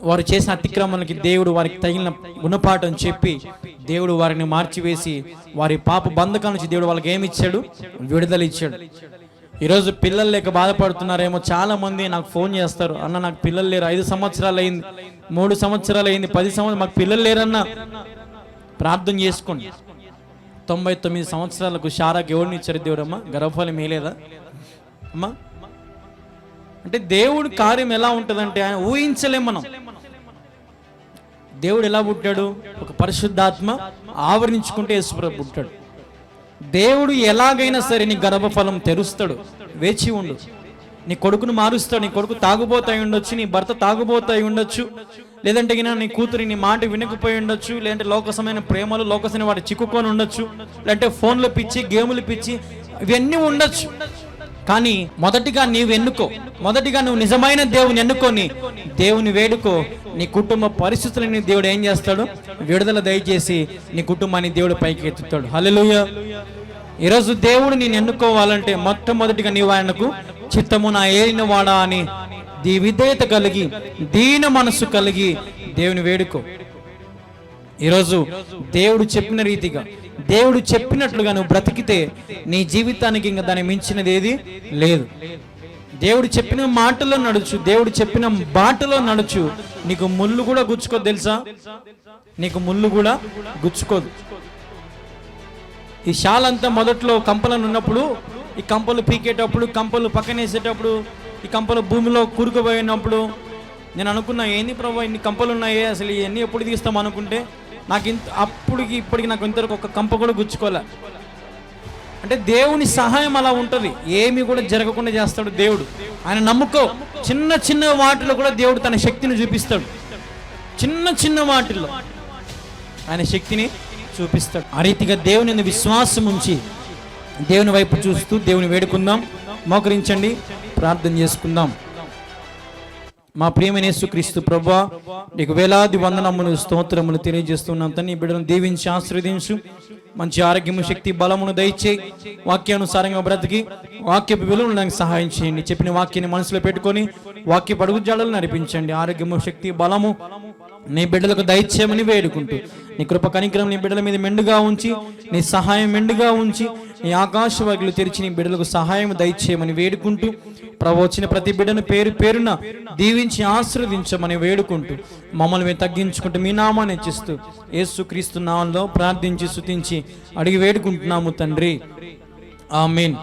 వారు చేసిన అతిక్రమణకి దేవుడు వారికి తగిన గుణపాఠం చెప్పి దేవుడు వారిని మార్చివేసి వారి పాప బంధకాల నుంచి దేవుడు వాళ్ళకి ఏమి ఇచ్చాడు? విడుదల ఇచ్చాడు. ఈరోజు పిల్లలు లేక బాధపడుతున్నారేమో చాలా మంది నాకు ఫోన్ చేస్తారు, అన్న నాకు పిల్లలు లేరు, 5 సంవత్సరాలు అయింది, 3 సంవత్సరాలు అయింది, 10 సంవత్సరాలు మాకు పిల్లలు లేరన్నా. ప్రార్థన చేసుకోండి. 99 సంవత్సరాలకు శారాకి ఎవరిని ఇచ్చారు దేవుడు? అమ్మా గర్భఫలం మేలేదా అమ్మా? అంటే దేవుడు కార్యం ఎలా ఉంటుందంటే ఆయన ఊహించలేం మనం. దేవుడు ఎలా పుట్టాడు? ఒక పరిశుద్ధాత్మ ఆవరించుకుంటే యేసుప్రభు పుట్టాడు. దేవుడు ఎలాగైనా సరే నీ గర్భఫలం తెరుస్తాడు, వేచి ఉండు. నీ కొడుకును మారుస్తాడు. నీ కొడుకు తాగుబోతాయి ఉండొచ్చు, నీ భర్త తాగుబోతాయి ఉండొచ్చు, లేదంటే నీ కూతురు నీ మాట వినకపోయి ఉండొచ్చు, లేదంటే లోకసమైన ప్రేమలు లోకసమైన వాటి చిక్కుకొని ఉండొచ్చు, లేదంటే ఫోన్లు పిచ్చి, గేములు పిచ్చి, ఇవన్నీ ఉండొచ్చు. కానీ మొదటిగా నీవు ఎన్నుకో, మొదటిగా నువ్వు నిజమైన దేవుని ఎన్నుకొని దేవుని వేడుకో. నీ కుటుంబ పరిస్థితులని దేవుడు ఏం చేస్తాడు? విడుదల దయచేసి నీ కుటుంబాన్ని దేవుడు పైకి ఎత్తుతాడు. హల్లెలూయా. ఈరోజు దేవుడు నేను ఎన్నుకోవాలంటే మొట్టమొదటిగా నీవు ఆయనకు చిత్తము నా ఏలిన వాడా అని విధేయత కలిగి, దీన మనసు కలిగి దేవుని వేడుకో. ఈరోజు దేవుడు చెప్పిన రీతిగా, దేవుడు చెప్పినట్లుగా నువ్వు బ్రతికితే నీ జీవితానికి ఇంకా దాన్ని మించినది ఏది లేదు. దేవుడు చెప్పిన మాటలో నడుచు, దేవుడు చెప్పిన బాటలో నడుచు. నీకు ముళ్ళు కూడా గుచ్చుకోదు, తెలుసా? నీకు ముళ్ళు కూడా గుచ్చుకోదు. ఈ శాలంతా మొదట్లో కంపలను ఉన్నప్పుడు, ఈ కంపలు పీకేటప్పుడు, కంపలు పక్కనేసేటప్పుడు, ఈ కంపలు భూమిలో కూరుకుపోయినప్పుడు నేను అనుకున్నా, ఏంది ప్రభు ఇన్ని కంపలు ఉన్నాయే, అసలు ఇవన్నీ ఎప్పుడు తీస్తాం అనుకుంటే నాకు ఇప్పటికి నాకు ఇంతవరకు ఒక కంప కూడా గుచ్చుకోలే. అంటే దేవుని సహాయం అలా ఉంటుంది, ఏమి కూడా జరగకుండా చేస్తాడు దేవుడు. ఆయన నమ్ముకో. చిన్న చిన్న వాటిలో కూడా దేవుడు తన శక్తిని చూపిస్తాడు. చిన్న చిన్న వాటిల్లో ఆయన శక్తిని చూపిస్తాడు. ఆ రీతిగా దేవుని విశ్వాసం ఉంచి దేవుని వైపు చూస్తూ దేవుని వేడుకుందాం. మోకరించండి, ప్రార్థన చేసుకుందాం. మా ప్రియమైన యేసుక్రీస్తు ప్రభువా, నీకు వేలాది వందనములు స్తోత్రములు తెలియజేస్తున్నాం. నీ బిడ్డను దీవించి ఆశీర్వదించు. మంచి ఆరోగ్యము, శక్తి, బలమును దయచేయి. వాక్యానుసారంగా బ్రతికి వాక్యపు విలువను నాకు సహాయం చేయండి. చెప్పిన వాక్యాన్ని మనసులో పెట్టుకొని వాక్యపు అడుగుజాడలు నడిపించండి. ఆరోగ్యము, శక్తి, బలము నీ బిడ్డలకు దయచేయమని వేడుకుంటూ నీ కృప కనికరం నీ బిడ్డల మీద మెండుగా ఉంచి నీ సహాయం మెండుగా ఉంచి నీ ఆకాశ వాకిలు తెరిచి నీ బిడ్డలకు సహాయం దయచేయమని వేడుకుంటూ ప్రభు వచ్చిన ప్రతి బిడ్డను పేరు పేరున దీవించి ఆశీర్వదించమని వేడుకుంటూ మమ్మల్ని మేము తగ్గించుకుంటూ మీ నామాన్ని హెచ్చిస్తూ యేసుక్రీస్తు నామములో ప్రార్థించి స్తుతించి అడిగి వేడుకుంటున్నాము తండ్రి, ఆమేన్.